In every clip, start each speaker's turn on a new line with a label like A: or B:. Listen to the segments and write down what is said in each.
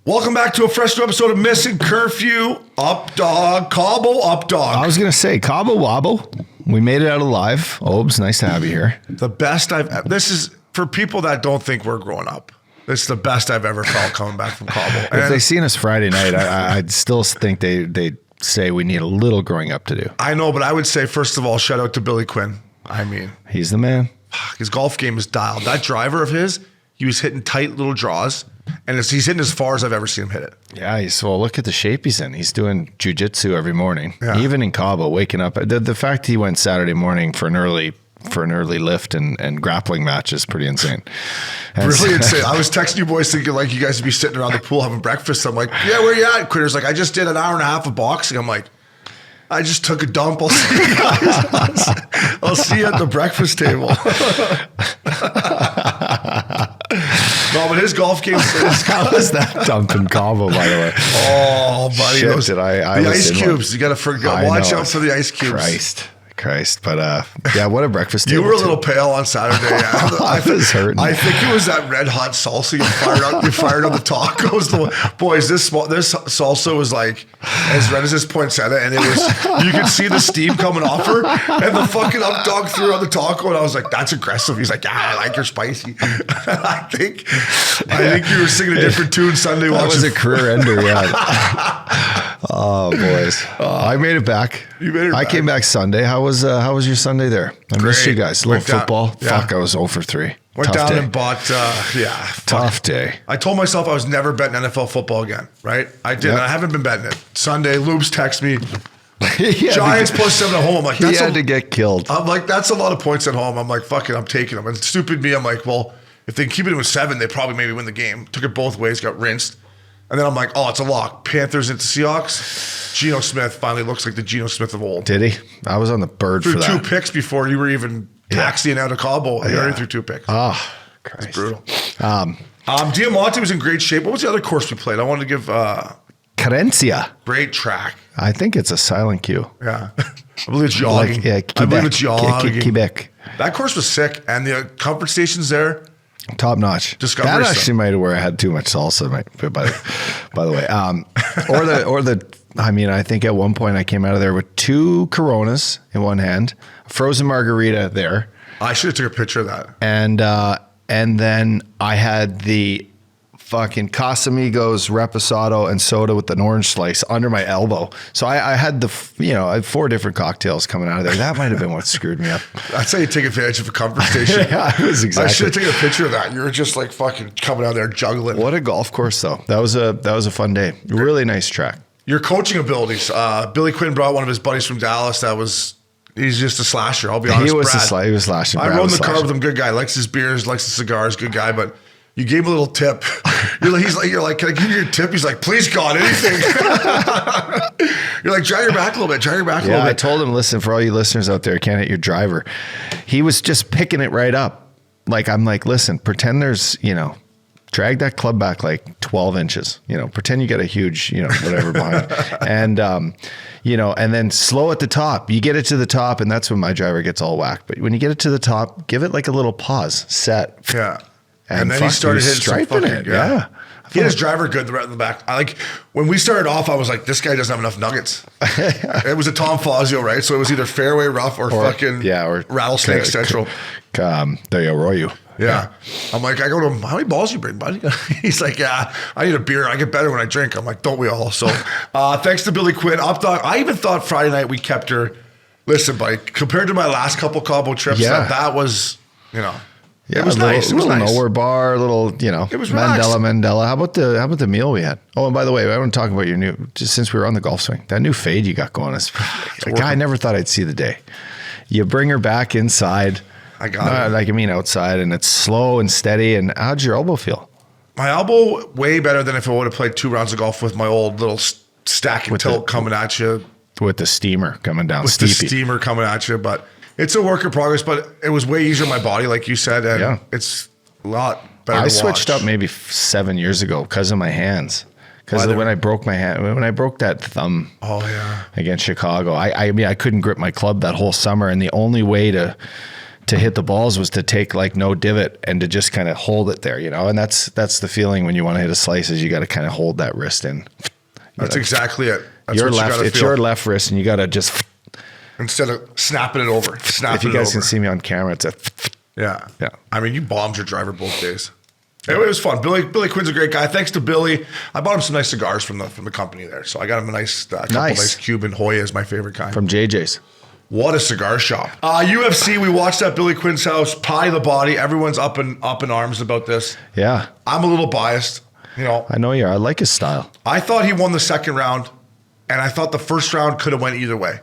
A: Welcome back to a fresh new episode of Missin Curfew Up Dog, Cabo Up Dog.
B: I was going to say, Cabo Wabo. We made it out alive. Obes, nice to have you here.
A: The best this is, for people that don't think we're growing up, this is the best I've ever felt coming back from Cabo.
B: If they seen us Friday night, I'd still think they'd say we need a little growing up to do.
A: I know, but I would say, first of all, shout out to Billy Quinn. I mean,
B: he's the man.
A: His golf game is dialed. That driver of his, he was hitting tight little draws. And he's hitting as far as I've ever seen him hit it.
B: Yeah, look at the shape he's in. He's doing jiu-jitsu every morning. Yeah. Even in Cabo, waking up. The fact he went Saturday morning for an early lift and grappling match is pretty insane.
A: Really insane. I was texting you boys thinking like you guys would be sitting around the pool having breakfast. I'm like, yeah, where you at? Quitter's like, I just did an hour and a half of boxing. I'm like, I just took a dump. I'll see you guys. I'll see you at the breakfast table. No, but his golf game.
B: How was that dump in Cabo, by the way?
A: Oh, buddy.
B: Shit,
A: the ice cubes. You got to forget. Watch out for the ice cubes.
B: Christ. But yeah, what a breakfast table.
A: You were a little pale on Saturday.
B: I was hurting.
A: I think it was that red hot salsa you fired on the tacos. Boys, this salsa was like as red as this poinsettia, and you could see the steam coming off her, and the fucking up dog threw on the taco, and I was like, that's aggressive. He's like, yeah, I like your spicy. I think you were singing a different tune Sunday.
B: That was a career ender, yeah. Oh, boys. I made it back.
A: You made it back.
B: I came back Sunday. How was your Sunday there? I missed you guys. Little football.
A: Yeah.
B: Fuck, I was 0 for 3.
A: Went
B: Tough
A: down
B: day.
A: and bought,
B: Tough day.
A: I told myself I was never betting NFL football again, right? I did. Yep. I haven't been betting it. Sunday, Loops text me, Giants plus 7 at home. I'm like,
B: he had to get killed.
A: I'm like, that's a lot of points at home. I'm like, fuck it, I'm taking them. And stupid me, I'm like, well, if they keep it with 7, they probably maybe win the game. Took it both ways, got rinsed. And then I'm like, oh, it's a lock. Panthers into Seahawks. Geno Smith finally looks like the Geno Smith of old.
B: Did he? I was on the bird for that.
A: Threw 2 picks before you were even taxiing out of Cabo. He already threw 2 picks.
B: Oh, Christ.
A: It's brutal. Diamante was in great shape. What was the other course we played? I wanted to give...
B: Carencia.
A: Great track.
B: I think it's a silent Q.
A: Yeah. I believe it's jogging.
B: Quebec.
A: I believe it's jogging.
B: Quebec.
A: That course was sick. And the comfort stations there...
B: Top notch.
A: Discovery
B: that actually might have where I had too much salsa, by the way. I think at one point I came out of there with 2 Coronas in one hand, a frozen margarita there.
A: I should have took a picture of that.
B: And then I had the fucking Casamigos Reposado and soda with an orange slice under my elbow. So I had I had 4 different cocktails coming out of there. That might have been what screwed me up.
A: That's how you take advantage of a comfort station.
B: Yeah, I was exactly.
A: I should have taken a picture of that. You were just like fucking coming out there juggling.
B: What a golf course though. That was a fun day. Really nice track.
A: Your coaching abilities. Billy Quinn brought one of his buddies from Dallas he's just a slasher. I'll be honest.
B: He was slashing.
A: I rode in the car with him. Good guy. Likes his beers, likes the cigars. Good guy. But you gave him a little tip. You're like, can I give you your tip? He's like, please God, anything. You're like, dry your back a little bit.
B: Yeah, I told him, listen, for all you listeners out there, can't hit your driver. He was just picking it right up. Like, I'm like, listen, pretend there's, drag that club back like 12 inches, pretend you got a huge, whatever behind. And, and then slow at the top. You get it to the top, and that's when my driver gets all whacked. But when you get it to the top, give it like a little pause, set.
A: Yeah. And then he started hitting it.
B: Yeah.
A: He had his driver good right in the back. When we started off, I was like, this guy doesn't have enough nuggets. It was a Tom Fazio, right? So it was either fairway rough or rattlesnake central.
B: De Arroyo.
A: Yeah. I'm like, I go to him, how many balls you bring, buddy? He's like, yeah, I need a beer. I get better when I drink. I'm like, don't we all? So thanks to Billy Quinn. I even thought Friday night we kept her. Listen, buddy, compared to my last couple Cabo trips, that was,
B: Yeah,
A: it was nice. It was
B: little
A: nice.
B: nowhere bar, it was Mandela. How about the meal we had? Oh, and by the way, I want to talk about your new, just since we were on the golf swing, that new fade you got going. I never thought I'd see the day. You bring her back inside.
A: I got it.
B: Outside, and it's slow and steady. And how'd your elbow feel?
A: My elbow way better than if I would have played 2 rounds of golf with my old little stack and tilt coming at you.
B: With the steamer coming down.
A: With the steamer coming at you, but it's a work in progress, but it was way easier on my body, like you said, and it's a lot better to watch.
B: I switched up maybe 7 years ago because of my hands. Because when I broke my hand, when I broke that thumb against Chicago, I couldn't grip my club that whole summer, and the only way to to hit the balls was to take like no divot and to just kind of hold it there, and that's the feeling when you want to hit a slice is you got to kind of hold that wrist in.
A: That's exactly it. That's
B: your
A: what
B: left,
A: you gotta
B: it's
A: feel.
B: your left wrist, and you got to just
A: instead of snapping it over.
B: If you guys can see me on camera, it's a
A: yeah.
B: Yeah.
A: I mean, you bombed your driver both days. Anyway, it was fun. Billy Quinn's a great guy. Thanks to Billy, I bought him some nice cigars from the company there. So I got him a nice couple nice Cuban Hoya is my favorite kind.
B: From JJ's.
A: What a cigar shop. UFC, we watched at Billy Quinn's house, Pie the Body. Everyone's up in arms about this.
B: Yeah.
A: I'm a little biased.
B: I know you are. I like his style.
A: I thought he won the second round, and I thought the first round could have went either way.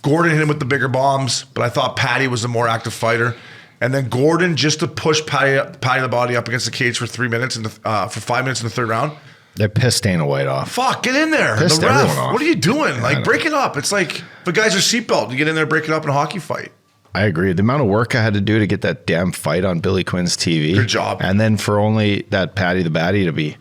A: Gordon hit him with the bigger bombs, but I thought Patty was the more active fighter. And then Gordon, just to push Patty the Body up against the cage for 3 minutes for 5 minutes in the third round.
B: They pissed Dana White off.
A: Fuck, get in there.
B: Pissed
A: the ref,
B: everyone off.
A: what are you doing? Like, break it up. It's like the guys are seatbelt. You get in there, break it up in a hockey fight.
B: I agree. The amount of work I had to do to get that damn fight on Billy Quinn's TV.
A: Good job.
B: And then for only that Patty the Batty to be,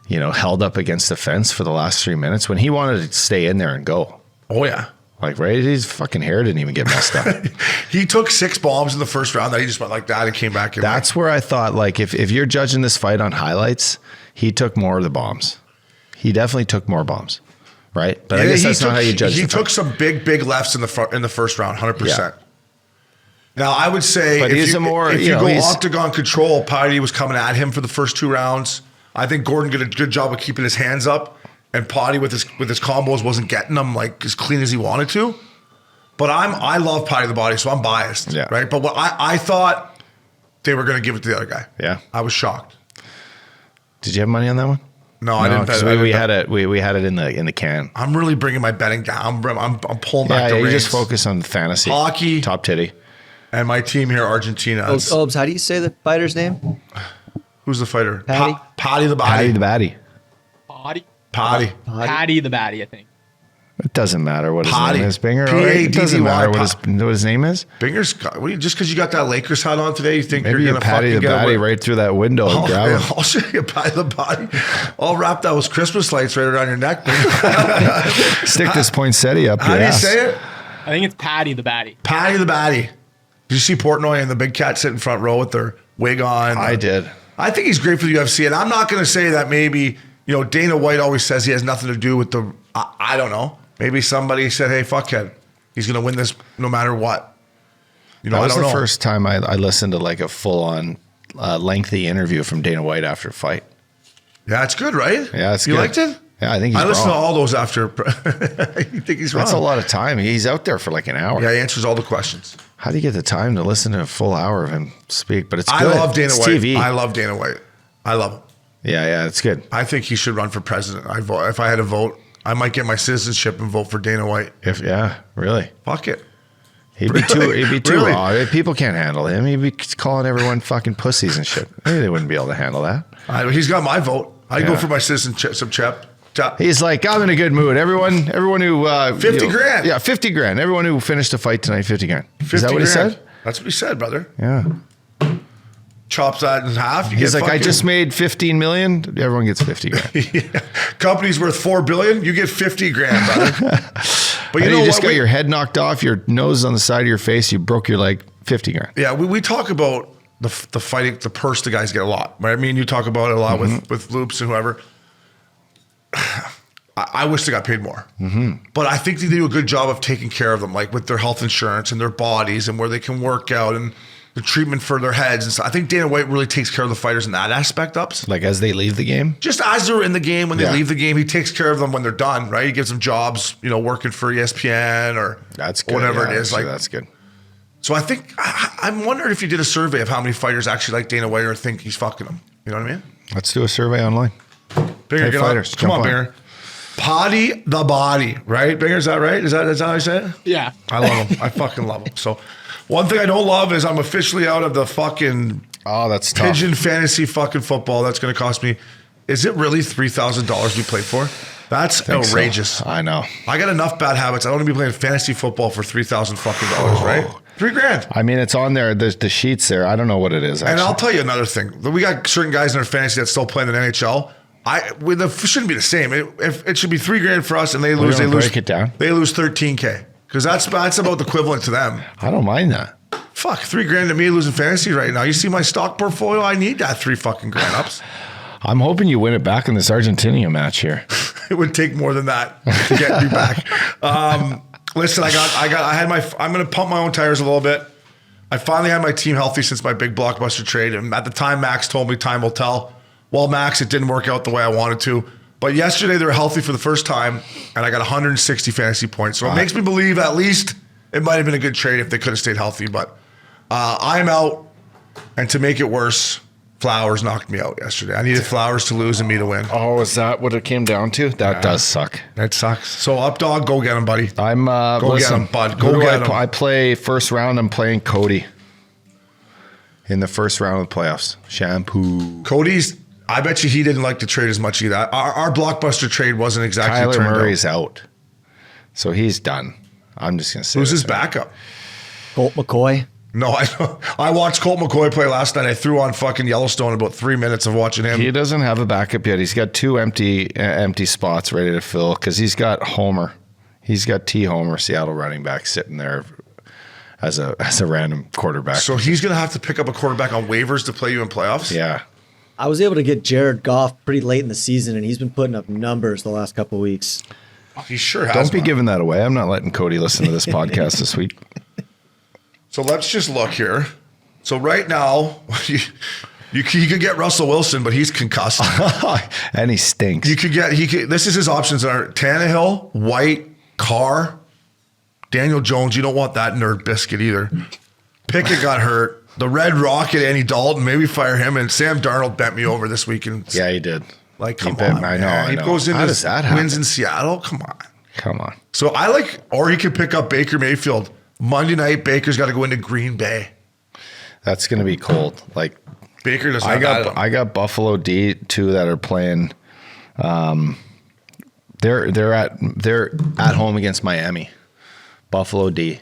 B: held up against the fence for the last 3 minutes when he wanted to stay in there and go.
A: Oh, yeah.
B: Like, right? His fucking hair didn't even get messed up.
A: He took 6 bombs in the first round. That he just went like that and came back. And
B: That's where I thought, like, if you're judging this fight on highlights, he took more of the bombs. He definitely took more bombs, right? But I guess that's not how you judge.
A: He took some big lefts in the first round, 100%.
B: Yeah.
A: Now I would say,
B: but
A: if you go
B: he's
A: octagon control, Patty was coming at him for the first 2 rounds. I think Gordon did a good job of keeping his hands up, and Patty with his combos wasn't getting them like as clean as he wanted to. But I love Patty the Body, so I'm biased, right? But what I thought they were going to give it to the other guy.
B: Yeah,
A: I was shocked.
B: Did you have money on that one?
A: No, I didn't bet.
B: We had it in the can.
A: I'm really bringing my betting down. I'm pulling back the reins.
B: You just focus on fantasy,
A: hockey,
B: top titty,
A: and my team here, Argentina.
C: Obes, how do you say the fighter's name?
A: Who's the fighter?
C: Patty?
A: Patty the Body.
B: Patty the Batty.
D: Patty the Batty, I think.
B: It doesn't matter what his
A: Patty.
B: name is, Binger.
A: P-A-D-D-Y.
B: It doesn't matter what his name is.
A: Binger's just because you got that Lakers hat on today, you think
B: Maybe
A: you're going to
B: Patty the Batty right through that window and grab him.
A: I'll show you Patty the Body. I'll wrap those Christmas lights right around your neck.
B: Stick this poinsettia up your ass.
A: How do you say it?
D: I think it's Patty the Batty.
A: Patty the Batty. Did you see Portnoy and the big cat sit in front row with their wig on?
B: I did.
A: I think he's great for the UFC, and I'm not going to say that maybe, Dana White always says he has nothing to do with the, I don't know. Maybe somebody said, hey, fuckhead, he's going to win this no matter what.
B: That was the first time I listened to like a full-on lengthy interview from Dana White after a fight.
A: Yeah, it's good, right?
B: Yeah, it's
A: good. You liked it?
B: Yeah, I think he's
A: I listened
B: wrong.
A: to all those after. You think he's wrong?
B: That's a lot of time. He's out there for like an hour.
A: Yeah, he answers all the questions.
B: How do you get the time to listen to a full hour of him speak? But it's good.
A: I love Dana White.
B: TV.
A: I love Dana White. I love him.
B: Yeah, it's good.
A: I think he should run for president. If I had a vote, I might get my citizenship and vote for Dana White.
B: Really.
A: Fuck it.
B: He'd be too
A: Really?
B: raw. People can't handle him. He'd be calling everyone fucking pussies and shit. Maybe they wouldn't be able to handle that.
A: He's got my vote. I'd go for my citizenship.
B: He's like, I'm in a good mood. Everyone who
A: 50 grand.
B: Yeah, 50 grand. Everyone who finished a fight tonight, 50 grand. Is that what he said?
A: That's what he said, brother.
B: Yeah.
A: Chops that in half.
B: He's like, I just made 15 million. Everyone gets 50 grand.
A: Yeah. Company's worth 4 billion. You get 50 grand, brother. But
B: you just got your head knocked off, your nose on the side of your face, you broke your leg, 50 grand.
A: Yeah, we talk about the fighting, the purse the guys get a lot. Right? I mean, you talk about it a lot with Loops and whoever. I wish they got paid more. But I think they do a good job of taking care of them, like with their health insurance and their bodies and where they can work out and the treatment for their heads and stuff. I think Dana White really takes care of the fighters in that aspect ups.
B: Like as they leave the game?
A: Just as they're in the game, when they leave the game, he takes care of them when they're done, right? He gives them jobs, working for ESPN or whatever it is. Like
B: that's good.
A: So I think, I'm wondering if you did a survey of how many fighters actually like Dana White or think he's fucking them. You know what I mean?
B: Let's do a survey online.
A: Binger,
B: hey, fighters,
A: come on, Binger. Potty the Body, right? Binger, is that right? Is that how I say it?
D: Yeah.
A: I love him. I fucking love him. So one thing I don't love is I'm officially out of the fucking
B: that's
A: pigeon
B: tough.
A: Fantasy fucking football. That's going to cost me. Is it really $3,000 we played for? That's outrageous.
B: So. I know.
A: I got enough bad habits. I don't want to be playing fantasy football for $3,000 fucking dollars, right? $3,000.
B: I mean, it's on there. There's the sheets there. I don't know what it is. Actually.
A: And I'll tell you another thing. We got certain guys in our fantasy that still play in the NHL. It shouldn't be the same. It should be $3,000 for us, and they lose.
B: Break it down.
A: They lose $13,000 because that's about the equivalent to them.
B: I don't mind that.
A: Fuck, $3,000 to me losing fantasy right now. You see my stock portfolio? I need that $3 fucking grand ups.
B: I'm hoping you win it back in this Argentina match here.
A: It would take more than that to get me back. Listen, I'm going to pump my own tires a little bit. I finally had my team healthy since my big blockbuster trade. And at the time, Max told me time will tell. Well, Max, it didn't work out the way I wanted to. But yesterday, they were healthy for the first time, and I got 160 fantasy points. So it makes me believe at least it might have been a good trade if they could have stayed healthy. But I'm out, and to make it worse, Flowers knocked me out yesterday. I needed Flowers to lose and me to win.
B: Oh, is that what it came down to? That does suck.
A: That sucks. So up dog, go get him, buddy.
B: I'm
A: go get him, bud. Go get him.
B: I play first round. I'm playing Cody in the first round of the playoffs. Shampoo.
A: Cody's. I bet you he didn't like the trade as much either. Our blockbuster trade wasn't exactly.
B: Kyler Murray's out, so he's done. I'm just gonna say.
A: Who's his backup?
C: Colt McCoy.
A: No, I watched Colt McCoy play last night. I threw on fucking Yellowstone about 3 minutes of watching him.
B: He doesn't have a backup yet. He's got 2 empty spots ready to fill because he's got Homer. He's got T. Homer, Seattle running back, sitting there as a random quarterback.
A: So he's gonna have to pick up a quarterback on waivers to play you in playoffs.
B: Yeah.
C: I was able to get Jared Goff pretty late in the season, and he's been putting up numbers the last couple of weeks.
A: He sure has.
B: Don't be giving that away. I'm not letting Cody listen to this podcast this week.
A: So let's just look here. So right now, you could get Russell Wilson, but he's concussed.
B: And he stinks.
A: This is his options are Tannehill, White, Carr, Daniel Jones. You don't want that nerd biscuit either. Pickett got hurt. The Red Rocket, Andy Dalton, maybe fire him. And Sam Darnold bent me over this weekend.
B: Yeah, he did.
A: Like, come on,
B: I know.
A: He goes into
B: How does that happen?
A: wins in Seattle. Come on. So I like, or he could pick up Baker Mayfield. Monday night, Baker's got to go into Green Bay.
B: That's going to be cold. Like
A: Baker doesn't.
B: I got Buffalo D too that are playing. They're at home against Miami. Buffalo D.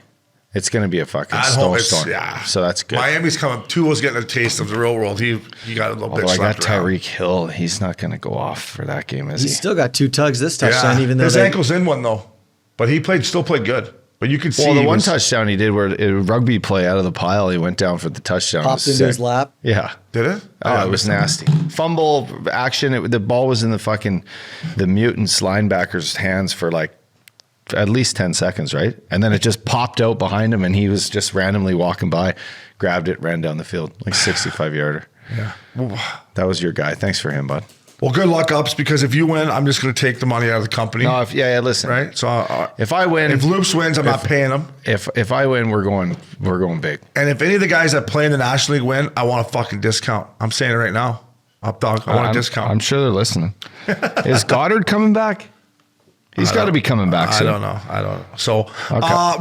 B: It's going to be a fucking snowstorm.
A: Yeah.
B: So that's good.
A: Miami's coming. Tua's getting a taste of the real world. He got a little bit.
B: I got
A: slapped around.
B: Tyreek Hill. He's not going to go off for that game, is he?
C: He's still got 2 tugs this touchdown, even though
A: his ankle's in one though. But he still played good. But you could see
B: the one touchdown he did where it rugby play out of the pile, he went down for the touchdown.
C: popped into his lap.
B: Yeah.
A: Did it?
B: Oh, it was nasty. Fumble action. The ball was in the mutants linebacker's hands for like at least 10 seconds, right? And then it just popped out behind him and he was just randomly walking by, grabbed it, ran down the field, like 65-yarder.
A: Yeah.
B: That was your guy. Thanks for him, bud.
A: Well, good luck, Ups, because if you win, I'm just going to take the money out of the company.
B: No, listen.
A: Right? So
B: if I win,
A: if Loops wins, I'm not paying him.
B: If I win, we're going big.
A: And if any of the guys that play in the National League win, I want a fucking discount. I'm saying it right now. Up dog, I want a discount.
B: I'm sure they're listening. Is Goddard coming back? He's got to be coming back soon.
A: I don't know. So,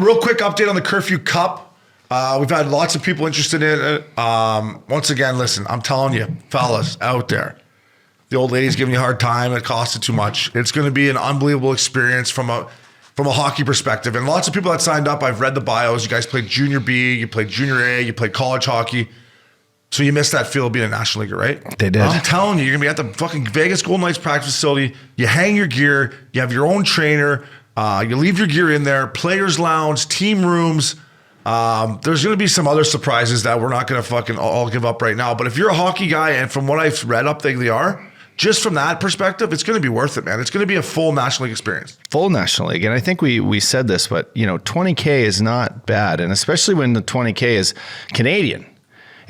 A: real quick update on the Curfew Cup. We've had lots of people interested in it. Once again, listen, I'm telling you, fellas out there, the old lady's giving you a hard time. It costed too much. It's going to be an unbelievable experience from a hockey perspective. And lots of people that signed up, I've read the bios. You guys played Junior B, you played Junior A, you played college hockey. So you missed that feel of being a National Leaguer, right?
B: They did.
A: I'm telling you, you're going to be at the fucking Vegas Golden Knights practice facility. You hang your gear. You have your own trainer. You leave your gear in there. Players' lounge, team rooms. There's going to be some other surprises that we're not going to fucking all give up right now. But if you're a hockey guy, and from what I've read up, they are, just from that perspective, it's going to be worth it, man. It's going to be a full National League experience.
B: Full National League. And I think we said this, but, $20K is not bad. And especially when the 20K is Canadian.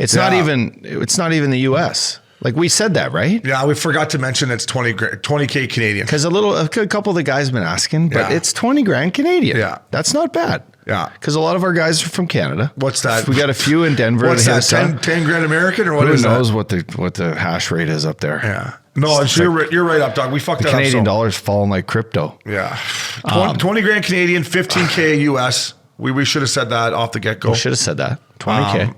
B: It's not even the US. Like we said that, right?
A: Yeah, we forgot to mention it's 20K Canadian.
B: Because a couple of the guys have been asking, but it's 20 grand Canadian.
A: Yeah.
B: That's not bad.
A: Yeah.
B: Because a lot of our guys are from Canada.
A: What's that?
B: We got a few in Denver.
A: What's that, 10 grand American or what is that?
B: Who knows what the hash rate is up there?
A: Yeah. No, you're right up, dog. We fucked that up.
B: The Canadian dollar's falling like crypto.
A: Yeah. 20 grand Canadian, 15K US. We should have said that off the get-go.
B: We should have said that. 20K.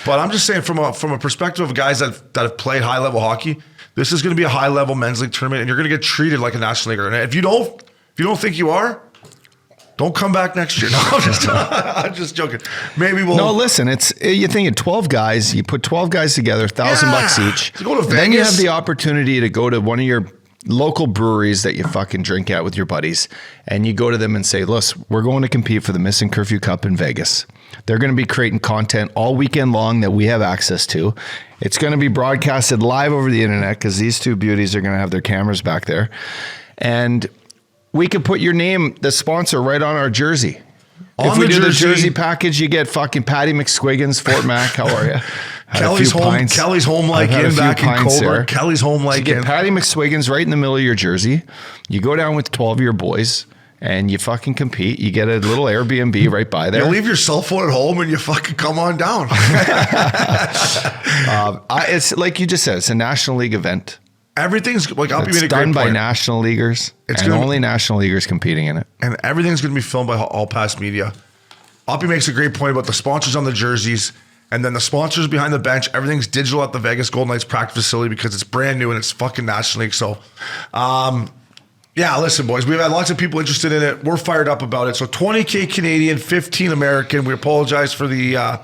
A: But I'm just saying from a perspective of guys that have played high-level hockey, this is going to be a high-level men's league tournament, and you're going to get treated like a National Leaguer. And if you don't think you are, don't come back next year. No, I'm just joking. Maybe we'll.
B: No, listen. You think of 12 guys. You put 12 guys together, $1,000 each.
A: Go to Vegas.
B: Then you have the opportunity to go to one of your local breweries that you fucking drink at with your buddies, and you go to them and say, listen, we're going to compete for the Missin Curfew Cup in Vegas. They're going to be creating content all weekend long that we have access to. It's going to be broadcasted live over the internet because these two beauties are going to have their cameras back there. And we could put your name, the sponsor, right on our jersey. If we do the jersey package, you get fucking Patty McSquiggins, Fort Mac. How are you?
A: Kelly's home like in back in Coburg. Kelly's home like
B: in. You get Patty McSquiggins right in the middle of your jersey. You go down with 12 of your boys and you fucking compete. You get a little Airbnb right by there.
A: You leave your cell phone at home and you fucking come on down.
B: It's like you just said, it's a National League event.
A: Everything's like
B: it's done by National Leaguers, and only National Leaguers competing in it.
A: And everything's going to be filmed by All Pass Media. Oppie makes a great point about the sponsors on the jerseys, and then the sponsors behind the bench. Everything's digital at the Vegas Golden Knights practice facility because it's brand new and it's fucking National League. So, yeah, listen, boys, we've had lots of people interested in it. We're fired up about it. So 20K Canadian, 15 American. We apologize for the...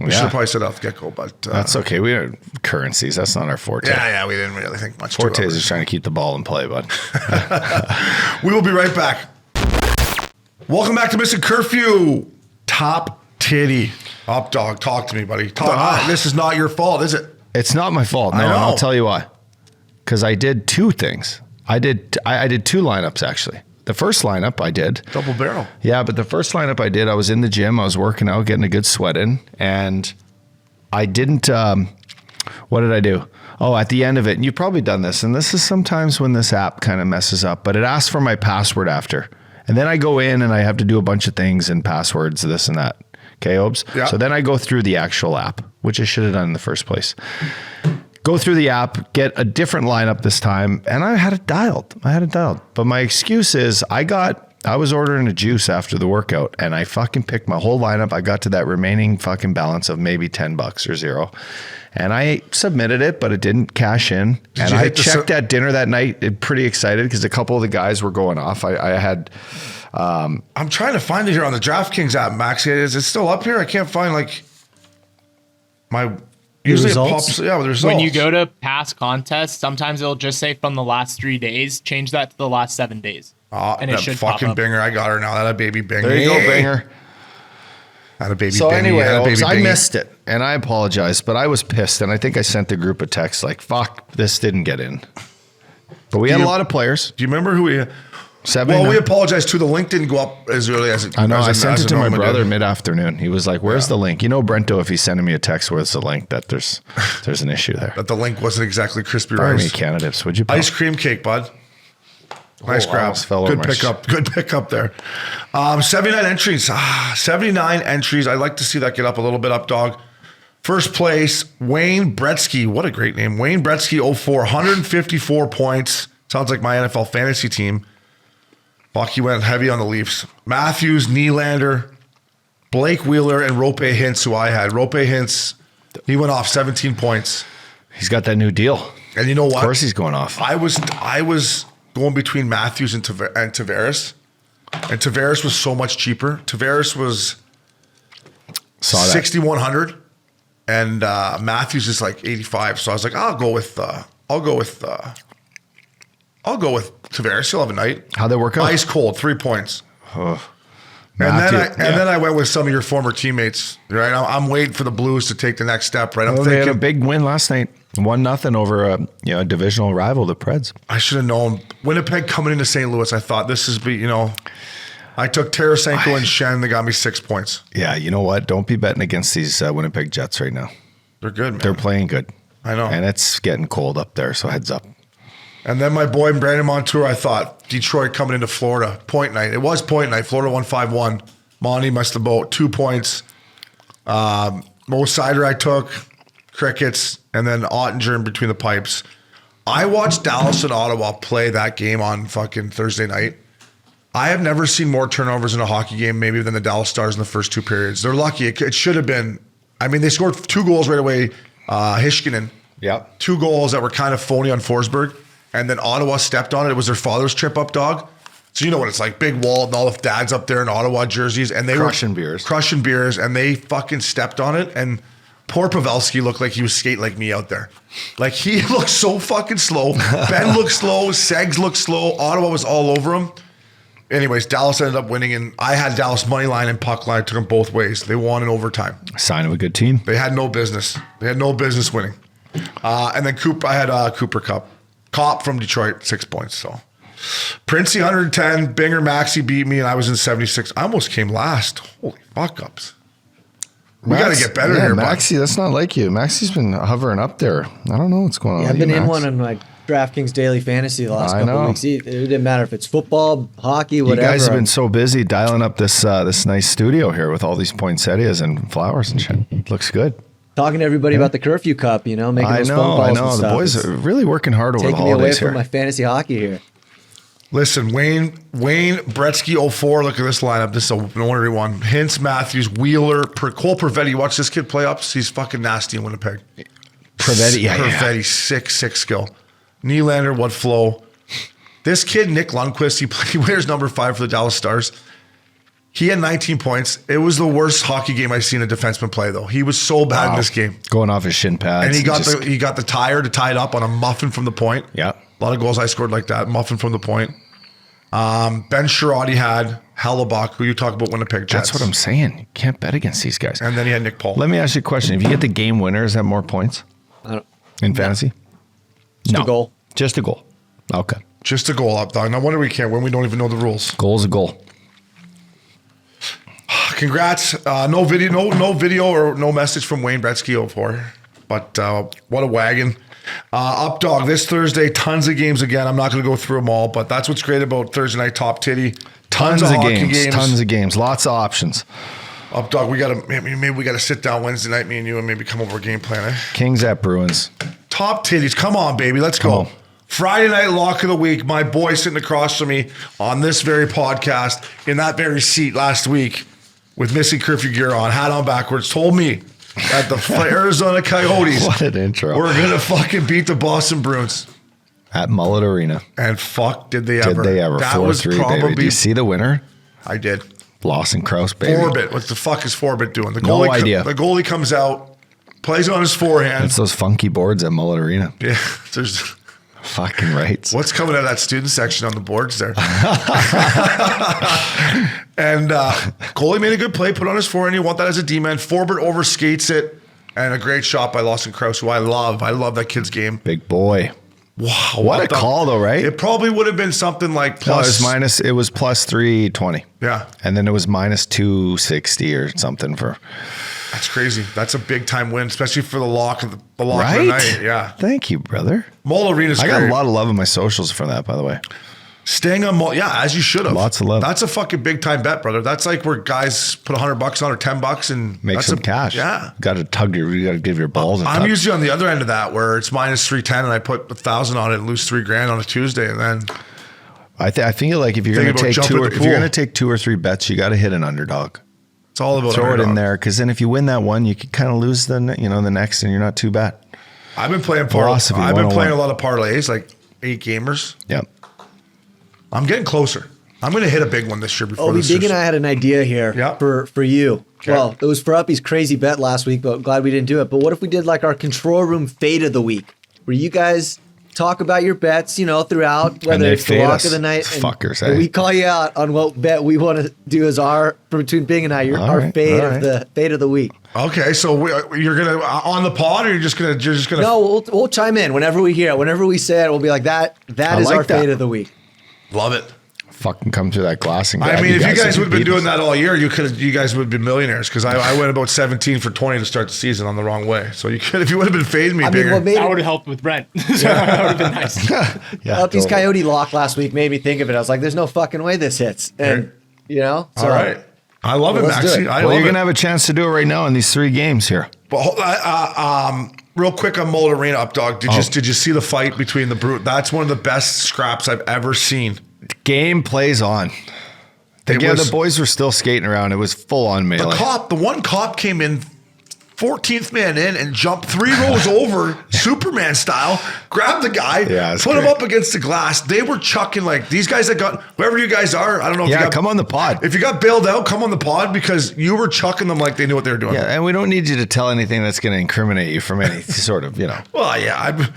A: We should have probably said off the get-go, but...
B: that's okay. We are currencies. That's not our forte.
A: Yeah, we didn't really think much.
B: Forte is just trying to keep the ball in play, bud.
A: We will be right back. Welcome back to Missin Curfew. Top Titty. Up dog, talk to me, buddy. This is not your fault, is it?
B: It's not my fault. No, and I'll tell you why. Because I did two things. I did two lineups, actually. The first lineup I did.
A: Double barrel.
B: Yeah, but the first lineup I did, I was in the gym. I was working out, getting a good sweat in. And I didn't, what did I do? Oh, at the end of it, and you've probably done this, and this is sometimes when this app kind of messes up, but it asks for my password after. And then I go in and I have to do a bunch of things and passwords, this and that. Okay, Obes?
A: Yeah.
B: So then I go through the actual app, which I should have done in the first place. Go through the app, get a different lineup this time, and I had it dialed. But my excuse is I was ordering a juice after the workout, and I fucking picked my whole lineup. I got to that remaining fucking balance of maybe $10 or $0. And I submitted it, but it didn't cash in. And I checked at dinner that night, pretty excited because a couple of the guys were going off. I had...
A: I'm trying to find it here on the DraftKings app, Max. Is it still up here? I can't find like my... Usually it pops, with the results.
D: When you go to past contests, sometimes it'll just say from the last 3 days. Change that to the last 7 days.
A: And it should fucking pop up. Binger. I got her now. That a baby Binger.
B: There you go, Binger.
A: That a baby Binger.
B: So anyway, I missed it, and I apologize, but I was pissed, and I think I sent the group a text like, fuck, this didn't get in. But we had a lot of players.
A: Do you remember who we...
B: 79.
A: Well, we apologize too. The link didn't go up as early as it.
B: I know. I sent it to my brother mid-afternoon. He was like, "Where's the link?" You know, Brento, if he's sending me a text, "Where's the link?" That there's an issue there.
A: That the link wasn't exactly crispy rice.
B: Buy me Cannadips, would you? Pal?
A: Ice cream cake, bud. Nice grab. Good pickup. Good pickup there. 79 entries. 79 entries. I'd like to see that get up a little bit up, dog. First place, Wayne Gretzky. What a great name. Wayne Gretzky, 04, 154 points. Sounds like my NFL fantasy team. Bucky went heavy on the Leafs. Matthews, Nylander, Blake Wheeler, and Rope Hintz, who I had. Rope Hintz, he went off 17 points.
B: He's got that new deal.
A: And you know what?
B: Of course he's going off.
A: I was going between Matthews and Tavares. And Tavares was so much cheaper. Tavares was 6,100. And Matthews is like 85. So I was like, I'll go with Tavares. He'll have a night.
B: How'd that work out?
A: Ice cold, 3 points. And then I went with some of your former teammates. Right, I'm waiting for the Blues to take the next step. Right,
B: they had a big win last night, 1-0 over a divisional rival, the Preds.
A: I should have known. Winnipeg coming into St. Louis. I thought this is I took Tarasenko and Shen. They got me 6 points.
B: Yeah, you know what? Don't be betting against these Winnipeg Jets right now.
A: They're good, man.
B: They're playing good.
A: I know,
B: and it's getting cold up there. So heads up.
A: And then my boy Brandon Montour, I thought Detroit coming into Florida. Point night. It was point night. Florida won 5-1. Monty must have bought 2 points. Mo Sider I took. Crickets. And then Ottinger in between the pipes. I watched Dallas and Ottawa play that game on fucking Thursday night. I have never seen more turnovers in a hockey game maybe than the Dallas Stars in the first 2 periods. They're lucky. It should have been. I mean, they scored 2 goals right away. Heiskanen.
B: Yeah.
A: 2 goals that were kind of phony on Forsberg. And then Ottawa stepped on it. It was their father's trip up, dog. So you know what it's like. Big wall and all the dads up there in Ottawa jerseys. And they
B: crushing
A: were
B: beers.
A: Crushing beers. And they fucking stepped on it. And Poor Pavelski looked like he was skating like me out there. Like, he looked so fucking slow. Ben looked slow. Segs looked slow. Ottawa was all over him. Anyways, Dallas ended up winning, and I had Dallas money line and puck line. Took them both ways. They won in overtime.
B: Sign of a good team.
A: They had no business. They had no business winning. And then I had Cooper Cup. Cop from Detroit, 6 points. So Princey 110, Binger Maxi beat me, and I was in 76. I almost came last. Holy fuck ups. We got to get better here,
B: Maxi, that's not like you. Maxi's been hovering up there. I don't know what's going on.
C: Yeah, I've been in one on my DraftKings Daily Fantasy the last couple of weeks. It didn't matter if it's football, hockey, whatever.
B: You guys have been so busy dialing up this nice studio here with all these poinsettias and flowers and shit. It looks good.
C: Talking to everybody about the Curfew Cup, making those phone calls.
B: I know.
C: And
B: the
C: stuff.
B: boys are really working hard over the
C: Taking me
B: holidays
C: away
B: here.
C: from my fantasy hockey here.
A: Listen, Wayne Gretzky 04. Look at this lineup. This is an ornery one. Hintz, Matthews, Wheeler, Cole Perfetti. Watch this kid play ups. He's fucking nasty in Winnipeg.
B: Perfetti,
A: Perfetti, 6'6" skill. Nylander, what flow. This kid, Nick Lundqvist, he wears number 5 for the Dallas Stars. He had 19 points. It was the worst hockey game I've seen a defenseman play, though. He was so bad in this game.
B: Going off his shin pads.
A: And he got the tire to tie it up on a muffin from the point.
B: Yeah.
A: A lot of goals I scored like that, muffin from the point. Ben Sherrod had Hellebuck, who you talk about Winnipeg Jets.
B: That's what I'm saying. You can't bet against these guys.
A: And then he had Nick Paul.
B: Let me ask you a question. If you get the game winner, is that more points in fantasy?
C: Just a goal.
B: Just a goal. Okay.
A: Just a goal up, dog. No wonder we can't win. We don't even know the rules.
B: Goal's a goal.
A: Congrats. No video or no message from Wayne Gretzky 04. But what a wagon. Up dog, this Thursday, tons of games again. I'm not going to go through them all, but that's what's great about Thursday night top titty.
B: Tons of games. Tons of games. Lots of options.
A: Up dog, maybe we gotta sit down Wednesday night, me and you, and maybe come over a game plan.
B: Kings at Bruins.
A: Top titties, come on, baby, let's go. Friday night lock of the week. My boy sitting across from me on this very podcast in that very seat last week with missing curfew gear on, hat on backwards, told me that the Arizona Coyotes
B: What an intro.
A: We're gonna fucking beat the Boston Bruins
B: At Mullet Arena.
A: and fuck did they ever?
B: Did they ever?
A: That was
B: 4-3,
A: probably.
B: baby. Do you see the winner?
A: I did.
B: Lawson Krause, baby.
A: Forbit. What the fuck is Forbit doing? The
B: No
A: goalie
B: idea.
A: The goalie comes out, plays on his forehand.
B: It's those funky boards at Mullet Arena.
A: Yeah, there's
B: Fucking rights.
A: what's coming out of that student section on the boards there. And goalie made a good play, put on his forehand. You want that as a D-man. Forbit overskates it, and a great shot by Lawson Krause, who I love. I love that kid's game.
B: Big boy.
A: Wow,
B: What a call, though, right?
A: It probably would have been something like
B: No,
A: plus.
B: it was plus 320.
A: Yeah,
B: And then it was minus 260 or something for.
A: that's crazy. That's a big time win, especially for the lock of the lock of the
B: Right?
A: night. Yeah,
B: Thank you, brother.
A: Mole Arena's
B: I
A: great.
B: got a lot of love in my socials for that, by the way.
A: Staying on Mole, yeah, as you should have.
B: Lots of love.
A: That's a fucking big time bet, brother. That's like where guys put $100 on or $10 and
B: Make
A: that's
B: some cash.
A: Yeah.
B: Got to you got to give your balls a
A: I'm
B: tug.
A: usually on the other end of that where it's minus 310 and I put 1,000 on it and lose $3,000 on a Tuesday, and then
B: I think like if you're
A: Think
B: going to
A: about
B: take
A: jumping in the
B: if you're
A: pool.
B: going to take 2 or 3 bets, you got to hit an underdog.
A: it's all about
B: Throw it
A: underdog.
B: in there, because then if you win that one, you could kind of lose the next, and you're not too bad.
A: I've been playing
B: Philosophy
A: I've been
B: 101.
A: playing a lot of parlays, like 8 gamers.
B: Yep.
A: I'm getting closer. I'm going to hit a big one this year before
C: Obi,
A: this
C: Big
A: year's-
C: and I had an idea here
A: Yeah.
C: for you.
A: Okay.
C: Well, it was for Uppy's crazy bet last week, but glad we didn't do it. But what if we did like our control room fade of the week, where you guys talk about your bets, throughout, whether
B: they
C: it's the
B: fade
C: lock
B: us.
C: of the night.
B: Fuckers,
C: and
B: eh?
C: we call you out on what bet we want to do as our, between Big and I,
B: All
C: our
B: right,
C: fade
B: all
C: of
B: right.
C: the fade of the week.
A: Okay, so you're going to on the pod, or you're just going to
C: No, we'll chime in whenever we hear it. Whenever we say it, we'll be like, that
B: I
C: is
B: like
C: our
B: that.
C: fade of the week.
A: love it.
B: Fucking come through that glass and
A: I
B: grab
A: mean, if you guys
B: some
A: would have been doing
B: Biebers.
A: that all year, you guys would have been millionaires, because I went about 17 for 20 to start the season on the wrong way. So if you would have been fading me
C: I mean,
A: bigger.
C: what made
D: That
C: it,
D: would have helped with rent. So that would have been nice.
B: Yeah,
C: Uppy's
B: totally.
C: Coyote lock last week made me think of it. I was like, there's no fucking way this hits. And, so,
A: all right. I love it,
C: let's do
A: Maxie.
C: it.
A: I
B: Well,
A: love
B: you're
A: it.
B: going to have a chance to do it right now in these 3 games here.
A: But real quick on Mullet Arena, up dog. Did you see the fight between the Bruins? That's one of the best scraps I've ever seen.
B: Game plays on.
A: It
B: Yeah,
A: was-
B: the boys were still skating around. It was full on melee.
A: The one cop came in 14th man in and jump 3 rows over, Superman style, grab the guy, put him up against the glass. They were chucking like these guys that got, whoever you guys are, I don't know if you got,
B: come on the pod.
A: If you got bailed out, come on the pod because you were chucking them like they knew what they were doing.
B: Yeah, and we don't need you to tell anything that's going to incriminate you from any sort of,
A: Well, yeah.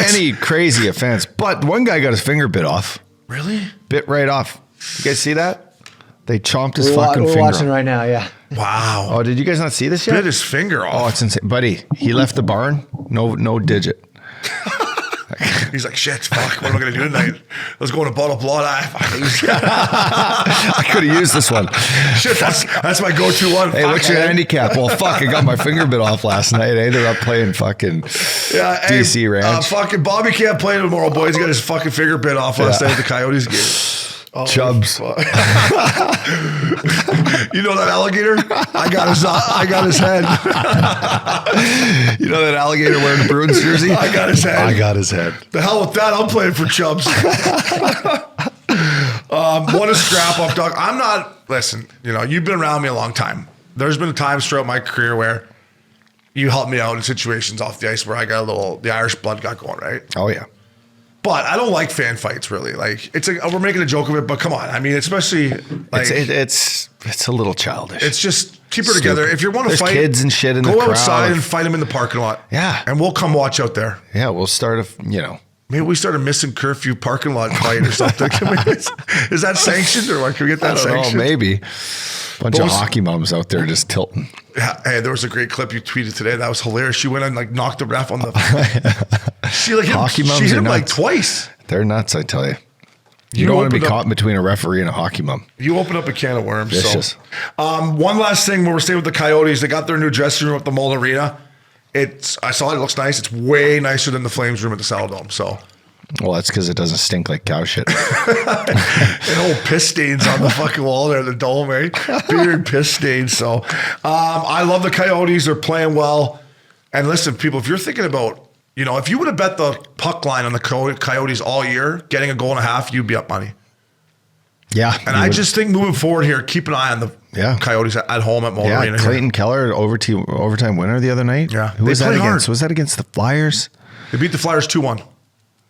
B: Any crazy offense. But one guy got his finger bit off.
A: Really?
B: Bit right off. You guys see that? They chomped his
C: We're
B: fucking finger
C: watching
B: off.
C: right now, yeah.
A: Wow.
B: Oh, did you guys not see this yet?
A: Bit his finger off.
B: Oh, it's insane. Buddy, he left the barn. No digit.
A: He's like, shit, fuck, what am I going to do tonight? Let's go on a bottle of blood.
B: I could have used this one.
A: Shit, that's my go-to one.
B: Hey, what's your handicap? Well, fuck, I got my finger bit off last night. I ended up playing fucking DC Ranch.
A: Fucking Bobby can't play tomorrow, boys. He got his fucking finger bit off last night at the Coyotes game. Oh,
B: Chubs.
A: You know that alligator? I got his head.
B: You know that alligator wearing the Bruins jersey?
A: I got his head.
B: I got his head.
A: The hell with that. I'm playing for Chubs. What a strap up, dog. I'm not, listen, you've been around me a long time. There's been times throughout my career where you helped me out in situations off the ice where I got the Irish blood got going, right?
B: Oh, yeah.
A: But I don't like fan fights, really. Like, it's we're making a joke of it, but come on. I mean, especially like
B: it's a little childish.
A: It's just keep it together. If you want to fight,
B: kids and shit in the
A: go
B: crowd.
A: outside and fight them in the parking lot.
B: Yeah,
A: and we'll come watch out there.
B: Yeah, we'll start
A: Maybe we start a Missin curfew parking lot fight or something. Is that sanctioned or what? Can we get that sanctioned?
B: Maybe. Bunch of hockey moms out there just tilting.
A: Yeah, hey, there was a great clip you tweeted today. That was hilarious. She went and knocked the ref on the. She
B: hockey moms
A: hit
B: are
A: him
B: nuts.
A: Twice.
B: They're nuts, I tell you. You don't want to be caught between a referee and a hockey mom.
A: You open up a can of worms.
B: Vicious.
A: So, one last thing when we're staying with the Coyotes, they got their new dressing room at the Mullet Arena. I saw it. It looks nice. It's way nicer than the Flames room at the Saddledome. So.
B: Well, that's because it doesn't stink like cow shit.
A: And old piss stains on the fucking wall there, the dome, right? Beard piss stains. So I love the Coyotes. They're playing well. And listen, people, if you're thinking about, if you would have bet the puck line on the Coyotes all year, getting a goal and a half, you'd be up money.
B: Yeah.
A: And I just think moving forward here, keep an eye on the Coyotes at home at Mullet Arena.
B: Clayton Keller, overtime winner the other night.
A: Yeah.
B: Who was that against? Was that against the Flyers?
A: They beat the Flyers 2-1.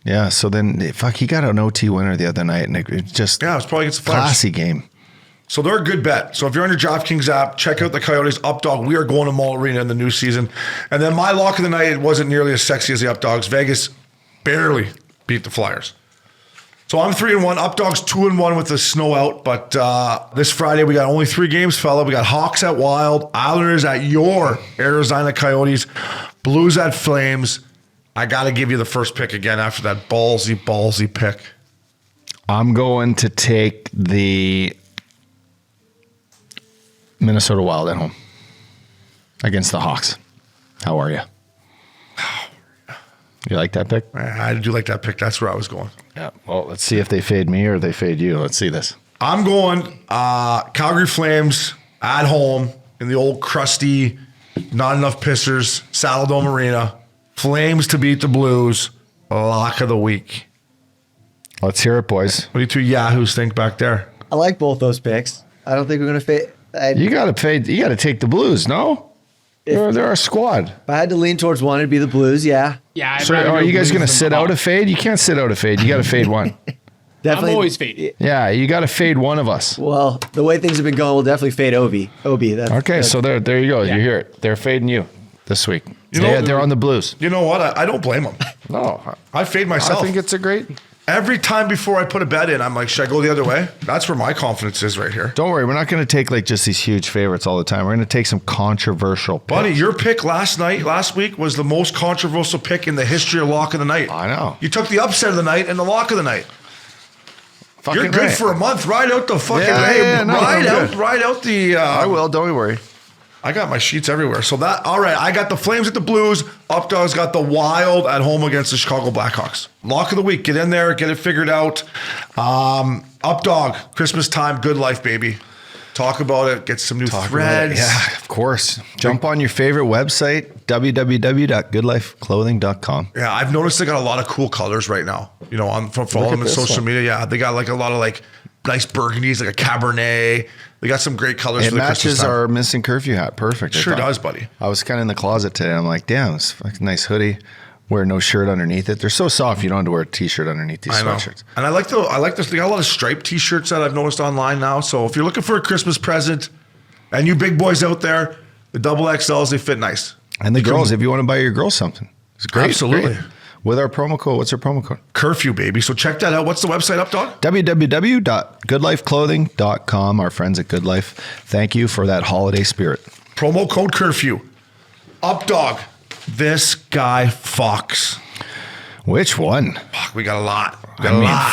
B: Yeah, so then, he got an OT winner the other night, and it just...
A: Yeah, it was probably against the Flyers.
B: Classy game.
A: So they're a good bet. So if you're on your DraftKings app, check out the Coyotes Updog. We are going to Mullet Arena in the new season. And then my lock of the night, it wasn't nearly as sexy as the Updogs. Vegas barely beat the Flyers. So I'm 3-1. Updog's 2-1 with the snow out. But this Friday, we got only 3 games, fella. We got Hawks at Wild, Islanders at your Arizona Coyotes, Blues at Flames. I got to give you the first pick again after that ballsy pick.
B: I'm going to take the Minnesota Wild at home against the Hawks. How are you? You like that pick?
A: I do like that pick. That's where I was going.
B: Yeah. Well, let's see if they fade me or they fade you. Let's see this.
A: I'm going Calgary Flames at home in the old crusty, not enough pissers, Saddledome Arena. Flames to beat the Blues. Lock of the week.
B: Let's hear it, boys.
A: What do you two yahoos think back there?
C: I like both those picks. I don't think we're going to fade.
B: You got to fade. You got to take the Blues, no? They're our squad.
C: If I had to lean towards one, it'd be the Blues, yeah.
D: Yeah.
B: So are you guys going to sit out a fade? You can't sit out a fade. You got to fade one.
C: Definitely.
D: I'm always fading.
B: Yeah, you got to fade one of us.
C: Well, the way things have been going, we'll definitely fade Obi.
B: So there you go. Yeah. You hear it. They're fading you this week. They're on the Blues.
A: You know what? I don't blame them.
B: No.
A: I fade myself.
B: I think it's a great...
A: Every time before I put a bet in, I'm like, should I go the other way? That's where my confidence is right here.
B: Don't worry. We're not going to take just these huge favorites all the time. We're going to take some controversial picks.
A: Buddy, your pick last week was the most controversial pick in the history of lock of the night.
B: I know.
A: You took the upset of the night and the lock of the night.
B: Fucking
A: You're good for a month. Ride out the fucking ride out the.
B: I will. Don't worry.
A: I got my sheets everywhere. So all right. I got the Flames at the Blues. Updog's got the Wild at home against the Chicago Blackhawks. Lock of the week. Get in there. Get it figured out. Updog. Christmas time. Good life, baby. Talk about it. Get some new threads.
B: Yeah, of course. Jump on your favorite website, www.goodlifeclothing.com.
A: Yeah, I've noticed they got a lot of cool colors right now. Follow them on social media. Yeah, they got like a lot of like nice burgundies, like a Cabernet. They got some great colors.
B: It
A: for the Christmas
B: matches
A: time.
B: our Missin curfew hat perfect.
A: Sure does, buddy.
B: I was kind of in the closet today. I'm like, damn, it's a nice hoodie. Wear no shirt underneath it. They're so soft. You don't have to wear a t-shirt underneath these
A: I know.
B: sweatshirts.
A: And I like this. They got a lot of striped t-shirts that I've noticed online now. So if you're looking for a Christmas present, and you big boys out there, the double XLs, they fit nice.
B: And the girls, if you want to buy your girls something, it's great.
A: Absolutely.
B: Great. With our promo code, what's our promo code?
A: Curfew, baby. So check that out. What's the website up, dog?
B: www.goodlifeclothing.com. Our friends at Goodlife. Thank you for that holiday spirit.
A: Promo code Curfew. Up, dog. This guy fucks.
B: Which one?
A: Fuck, we got a lot.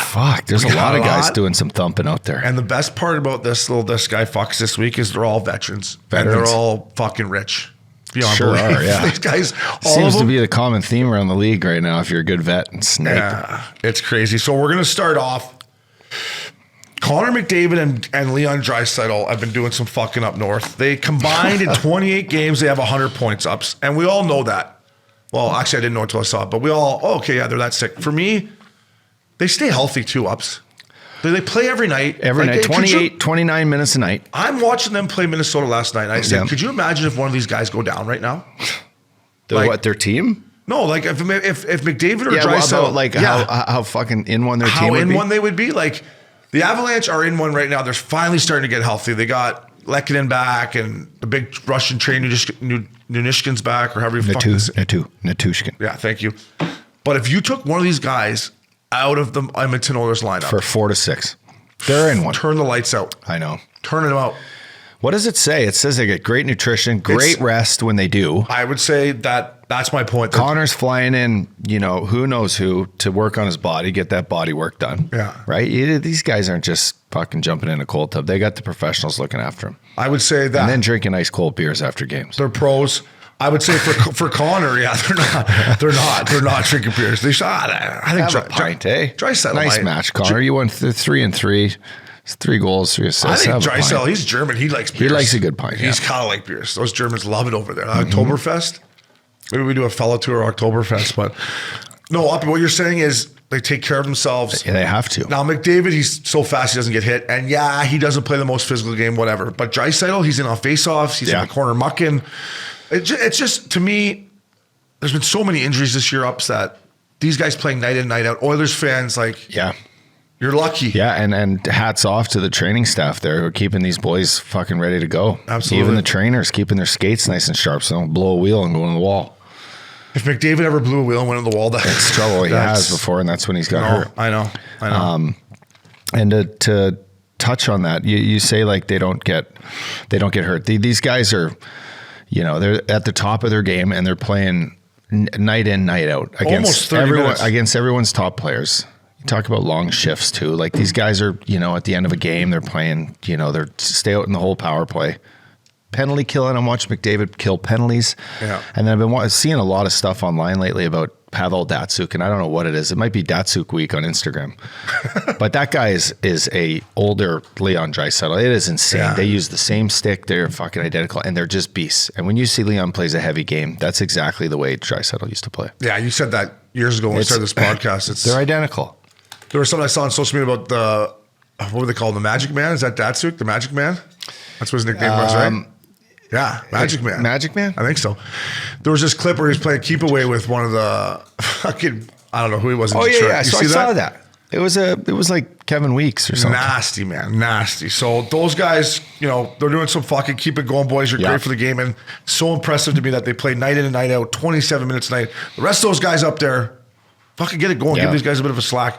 B: Fuck. There's a lot of guys doing some thumping out there.
A: And the best part about this guy fucks this week is they're all veterans. And
B: Veterans.
A: they're all fucking rich. Beyond
B: Sure
A: belief.
B: are, yeah.
A: These guys, all
B: Seems
A: of
B: to
A: them.
B: be the common theme around the league right now if you're a good vet and snipe.
A: Yeah, it's crazy. So we're going to start off. Connor McDavid and Leon Draisaitl have been doing some fucking up north. They combined in 28 games, they have 100 points ups. And we all know that. Well, actually, I didn't know until I saw it. But we all, okay, yeah, they're that sick. For me, they stay healthy too, ups. They play every night.
B: Every night, 28, 29 minutes a night.
A: I'm watching them play Minnesota last night. And I said,
B: Yeah.
A: could you imagine if one of these guys go down right now?
B: Their team?
A: No, like if McDavid or
B: Yeah, well,
A: Draisaitl,
B: about like how fucking in one their team
A: how
B: would
A: in
B: be?
A: one they would be. Like the Avalanche are in one right now. They're finally starting to get healthy. They got Lehkonen back and the big Russian train Nunishkin's back, or however you fucking say.
B: Natushkin.
A: Yeah, thank you. But if you took one of these guys out of the Edmonton Oilers lineup
B: For 4 to 6. They're in one.
A: turn the lights out.
B: I know.
A: Turn them out.
B: What does it say? It says they get great nutrition, great rest when they do.
A: I would say that's my point.
B: Connor's flying in, who knows who, to work on his body, get that body work done.
A: Yeah.
B: Right? These guys aren't just fucking jumping in a cold tub. They got the professionals looking after them.
A: I would say that.
B: And then drinking ice cold beers after games.
A: They're pros. I would say for Connor, yeah, they're not drinking beers. They shot. I think
B: Have a pint, eh?
A: Draisaitl
B: nice
A: might.
B: match, Connor. You won 3-3. It's 3 goals, 3 assists.
A: I think
B: Have a
A: Draisaitl,
B: pint.
A: he's German. He likes beers.
B: He likes a good pint.
A: He's kind of like beers. Those Germans love it over there. Oktoberfest. Maybe we do a fellow tour of Oktoberfest, but no. What you're saying is they take care of themselves.
B: Yeah, they have to.
A: Now McDavid, he's so fast he doesn't get hit, and yeah, he doesn't play the most physical game, whatever. But Draisaitl, he's in on faceoffs. He's in the corner mucking. It's just, to me, there's been so many injuries this year, ups, that these guys playing night in, night out. Oilers fans,
B: Yeah.
A: you're lucky.
B: Yeah, and hats off to the training staff there who are keeping these boys fucking ready to go.
A: Absolutely.
B: Even the trainers keeping their skates nice and sharp so they don't blow a wheel and go on the wall.
A: If McDavid ever blew a wheel and went on the wall, that's
B: Trouble he has before, and that's when he's got hurt.
A: I know.
B: And to touch on that, you say like they don't get hurt. These guys are, they're at the top of their game and they're playing night in, night out
A: Almost
B: against
A: 30 minutes.
B: against everyone's top players. You talk about long shifts too. Like these guys are, at the end of a game, they're playing, they're stay out in the whole power play. Penalty killing. I'm watching McDavid kill penalties.
A: Yeah.
B: And then I've been seeing a lot of stuff online lately about Pavel Datsyuk, and I don't know what it is. It might be Datsyuk week on Instagram. But that guy is a older Leon Draisaitl. It is insane.
A: Yeah.
B: They use the same stick. They're fucking identical, and they're just beasts. And when you see Leon plays a heavy game, that's exactly the way Draisaitl used to play.
A: Yeah, you said that years ago when we started this podcast.
B: They're identical.
A: There was something I saw on social media about what were they called? The Magic Man? Is that Datsyuk? The Magic Man? That's what his nickname was, right? Yeah, Magic Man.
B: Magic Man?
A: I think so. There was this clip where he was playing keep away with one of the fucking, I don't know who he was in Detroit.
B: Yeah.
A: You
B: So
A: see
B: I saw that. It was like Kevin Weeks or something.
A: Nasty, man. Nasty. So those guys, they're doing some fucking keep it going, boys. You're great for the game. And so impressive to me that they play night in and night out, 27 minutes a night. The rest of those guys up there, fucking get it going.
B: Yeah.
A: Give these guys a bit of a slack.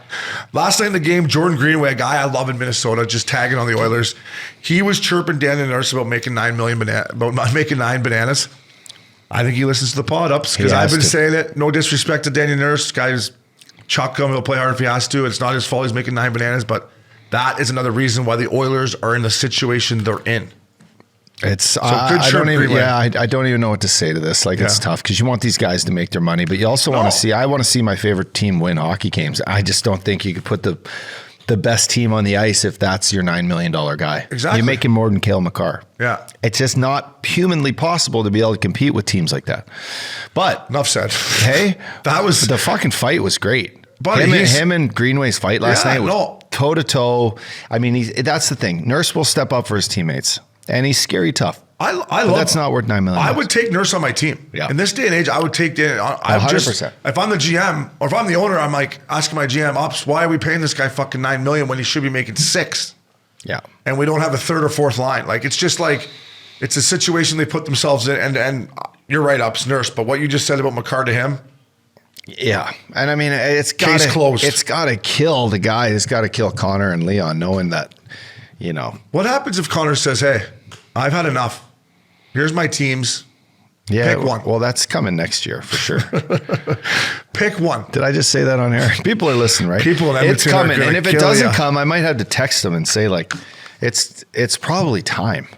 A: Last night in the game, Jordan Greenway, a guy I love in Minnesota, just tagging on the Oilers. He was chirping Daniel Nurse about making 9 bananas. I think he listens to the pod ups because I've been saying it. No disrespect to Daniel Nurse. Guy's chuck him. He'll play hard if he has to. It's not his fault he's making 9 bananas, but that is another reason why the Oilers are in the situation they're in.
B: It's
A: good chirp, Greenway.
B: I don't even know what to say to this. Like it's tough because you want these guys to make their money, but you also want to see. I want to see my favorite team win hockey games. I just don't think you could put the best team on the ice if that's your $9 million guy.
A: Exactly.
B: You're making more than Cale Makar.
A: Yeah,
B: it's just not humanly possible to be able to compete with teams like that. But
A: enough said.
B: Hey,
A: that was
B: the fucking fight was great.
A: But
B: him and Greenway's fight last night was toe to toe. I mean, that's the thing. Nurse will step up for his teammates, and he's scary tough.
A: I
B: But
A: love.
B: that's not worth $9 million.
A: I would take Nurse on my team.
B: Yeah.
A: In this day and age, I would take Dan. I'm
B: 100%.
A: If I'm the GM or if I'm the owner, I'm like asking my GM ops, why are we paying this guy fucking $9 million when he should be making $6 million?
B: Yeah.
A: And we don't have a third or fourth line. Like it's just like it's a situation they put themselves in. And you're right, Ups Nurse. But what you just said about McCarr to him,
B: Yeah. And I mean, it's got
A: Case closed.
B: It's got to kill the guy. It's got to kill Connor and Leon, knowing that, you know.
A: what happens if Connor says, "Hey, I've had enough. Here's my teams.
B: Yeah.
A: Pick one."
B: Well, that's coming next year for sure.
A: Pick one.
B: Did I just say that on air? People are listening, right?
A: People in Edmonton
B: it's
A: are
B: coming.
A: gonna
B: And if it
A: kill
B: doesn't
A: ya.
B: come, I might have to text them and say, like, it's probably time.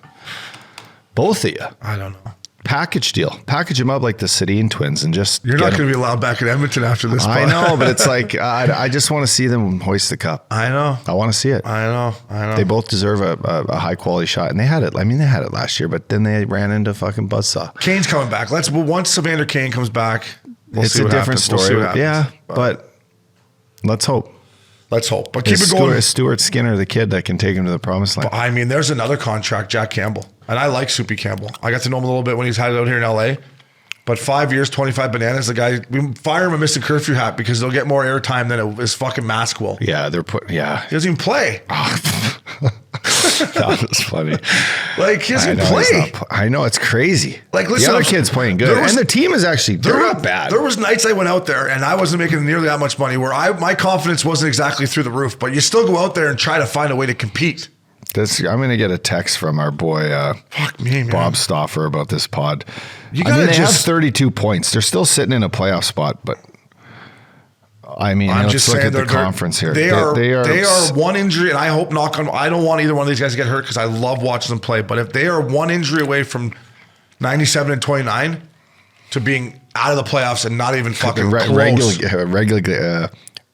B: Both of you.
A: I don't know.
B: Package deal. Package them up like the Sedin twins and just
A: You're not going to be allowed back in Edmonton after this.
B: I
A: pod.
B: know, but it's like, I just want to see them hoist the cup.
A: I know.
B: I want to see it.
A: I know.
B: They both deserve a high quality shot, and they had it. I mean, they had it last year, but then they ran into fucking buzzsaw.
A: Kane's coming back. Once Evander Kane comes back, we'll
B: It's
A: see
B: a
A: what
B: different
A: happens. We'll see
B: story.
A: what happens.
B: Yeah, but let's hope.
A: Let's hope. But keep
B: Is
A: it going.
B: Stuart Skinner, the kid that can take him to the promised land.
A: I mean, there's another contract, Jack Campbell. And I like Soupy Campbell. I got to know him a little bit when he's had it out here in LA. But 5 years, 25 bananas, the guy, we fire him a missing curfew hat because they'll get more airtime than his fucking mask will.
B: Yeah,
A: He doesn't even play.
B: That was funny.
A: Like, he doesn't
B: I know,
A: play.
B: I know, it's crazy.
A: Like, listen,
B: the other kid's playing good.
A: there was-
B: And the team is actually, they're not bad.
A: There was nights I went out there and I wasn't making nearly that much money where my confidence wasn't exactly through the roof, but you still go out there and try to find a way to compete.
B: I'm going to get a text from our boy,
A: Fuck me, man.
B: Bob Stauffer about this pod.
A: You
B: I mean,
A: gotta
B: they have
A: just-
B: 32 points. They're still sitting in a playoff spot, but I mean,
A: I'm
B: let's
A: just
B: look
A: saying
B: at the
A: they're
B: conference here.
A: They are one injury, and I hope I don't want either one of these guys to get hurt because I love watching them play. But if they are one injury away from 97 and 29 to being out of the playoffs and not even fucking close.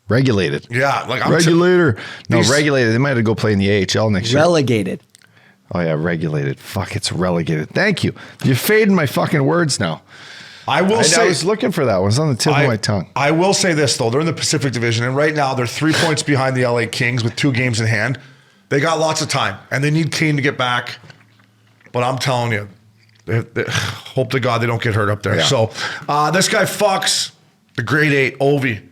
B: Regulated.
A: Yeah, like
B: Regulator. No,
A: these-
B: regulated. They might have to go play in the AHL next year.
C: Relegated.
B: Oh, yeah, regulated. Fuck, it's relegated. Thank you. You're fading my fucking words now.
A: I will
B: I
A: say
B: was looking for that one. It's on the tip of my tongue.
A: I will say this though, they're in the Pacific Division, and right now they're 3 points behind the LA Kings with 2 games in hand. They got lots of time, and they need Kane to get back. But I'm telling you, they hope to God they don't get hurt up there.
B: Yeah.
A: So this guy Fox, the grade 8 Ovi,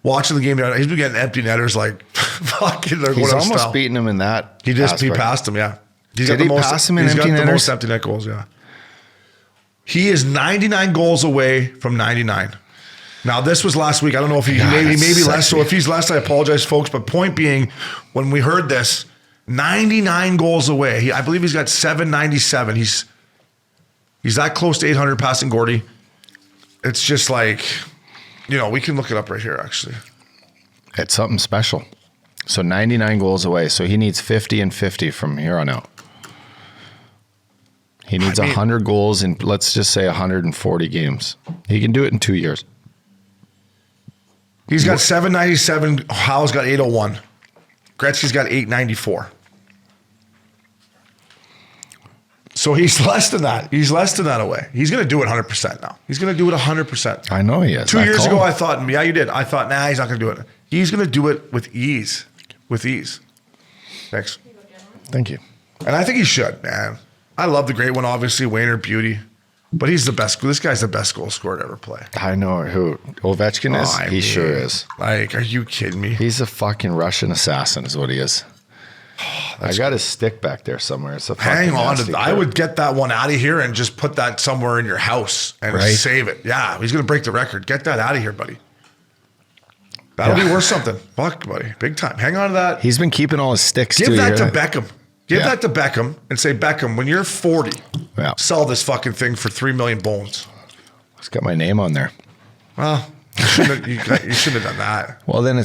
A: watching the game, he's been getting empty netters like fucking.
B: He's almost beaten him in that.
A: He passed him, yeah.
B: Did he pass him in
A: he's
B: empty
A: got the most
B: netters?
A: empty net goals, yeah. He is 99 goals away from 99. Now, this was last week. I don't know if he may be less. So if he's less, I apologize, folks. But point being, when we heard this, 99 goals away. I believe he's got 797. He's that close to 800 passing Gordy. It's just like, we can look it up right here, actually.
B: It's something special. So 99 goals away. So he needs 50 and 50 from here on out. He needs 100 goals in, let's just say, 140 games. He can do it in 2 years.
A: He's got 797. Howe's got 801. Gretzky's got 894. So he's less than that. He's less than that away. He's going to do it 100% now. He's going to do it 100%.
B: I know he is.
A: 2 years ago, I thought, yeah, you did. I thought, nah, he's not going to do it. He's going to do it with ease. With ease. Thanks.
B: Thank you.
A: And I think he should, man. I love the great one, obviously, Wayner Beauty. But he's the best. This guy's the best goal scorer to ever play.
B: I know who Ovechkin is. He sure is.
A: Like, are you kidding me?
B: He's a fucking Russian assassin is what he is. I got his stick back there somewhere. It's a
A: Hang on.
B: nasty
A: I
B: clip.
A: would get that one out of here and just put that somewhere in your house and
B: Right.
A: save it. Yeah, he's going to break the record. Get that out of here, buddy. That'll be worth something. Fuck, buddy. Big time. Hang on to that.
B: He's been keeping all his sticks.
A: Give
B: too.
A: that to
B: Yeah.
A: Beckham. Give
B: Yeah.
A: that to Beckham and say, Beckham, when you're 40,
B: Yeah.
A: sell this fucking thing for 3 million bones.
B: It's got my name on there.
A: Well, you shouldn't have done that.
B: Well, then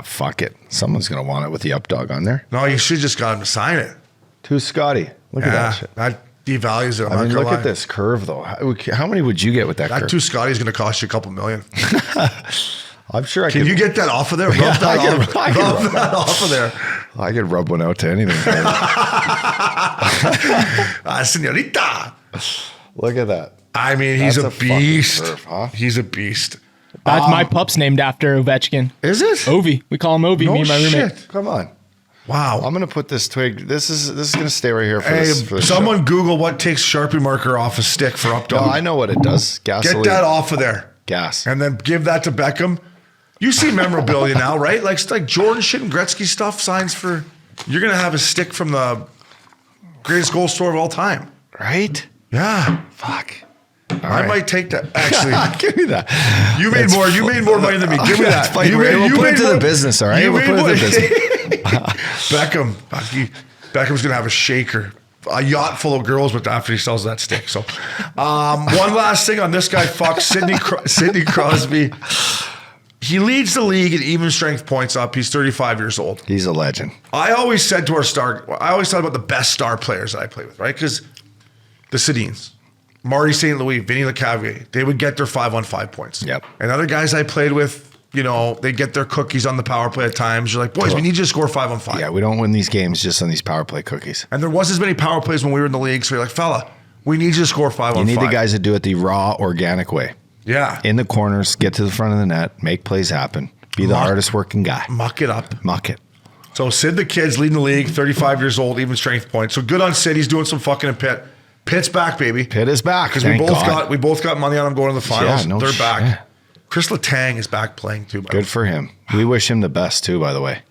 B: fuck it. Someone's going to want it with the up dog on there.
A: No, you should just got him to sign it.
B: To Scotty. Look at that shit.
A: That devalues it. I'm
B: I
A: not
B: mean,
A: gonna
B: look
A: lie.
B: at this curve, though. How many would you get with that
A: That
B: curve?
A: two Scotty's going to cost you a couple million.
B: I'm sure I
A: Can
B: could.
A: you get that off of there? Rub
B: Yeah,
A: that
B: I can-
A: off.
B: I can
A: Rub
B: rub
A: that off of there.
B: I could rub one out to anything.
A: Senorita.
B: Look at that.
A: I mean, he's
B: That's
A: a
B: a fucking
A: beast.
B: curve, huh?
A: He's a beast.
D: My pup's named after Ovechkin.
A: Is it?
D: Ovi. We call him Ovi,
A: No
D: me and my roommate.
A: shit.
B: Come on.
A: Wow.
B: I'm gonna put this twig. This is gonna stay right here for
A: Hey,
B: this. For this
A: someone
B: show.
A: Google what takes Sharpie marker off a stick for up dog.
B: No, I know what it does. Gasoline.
A: Get that off of there.
B: Gas.
A: And then give that to Beckham. You see memorabilia now, right? Like Jordan shit and Gretzky stuff, signs for. You're gonna have a stick from the greatest goal scorer of all time.
B: Right?
A: Yeah.
B: Fuck.
A: I might take that. Actually,
B: Give me that.
A: you made more. You made more money than me. Give me that.
B: Fine, we'll put it to the business, all right?
A: You
B: We'll
A: made
B: put it to
A: more.
B: the business.
A: Beckham's gonna have a shaker, a yacht full of girls, but after he sells that stick. So, one last thing on this guy. Fuck Sidney Crosby. He leads the league in even strength points up. He's 35 years old.
B: He's a legend.
A: I always said to I always thought about the best star players that I play with, right? Because the Sedins, Marty St. Louis, Vinny LeCavier, they would get their 5-on-5 points.
B: Yep.
A: And other guys I played with, they get their cookies on the power play at times. You're like, boys, we need you to score 5-on-5.
B: Yeah, we don't win these games just on these power play cookies.
A: And there wasn't as many power plays when we were in the league. So you're like, fella, we need you to score 5-on-5.
B: You need the guys that do it the raw, organic way.
A: Yeah.
B: In the corners, get to the front of the net, make plays happen. Be the hardest working guy.
A: Muck it up.
B: Muck it.
A: So Sid the Kid's leading the league, 35 years old, even strength points. So good on Sid. He's doing some fucking in Pitt. Pitt's back, baby.
B: Pitt is back.
A: Because
B: Thank
A: we both got money on him going to the finals.
B: Yeah, no
A: They're
B: shit.
A: back. Chris Letang is back playing too.
B: Good for him. We wish him the best too, by the way.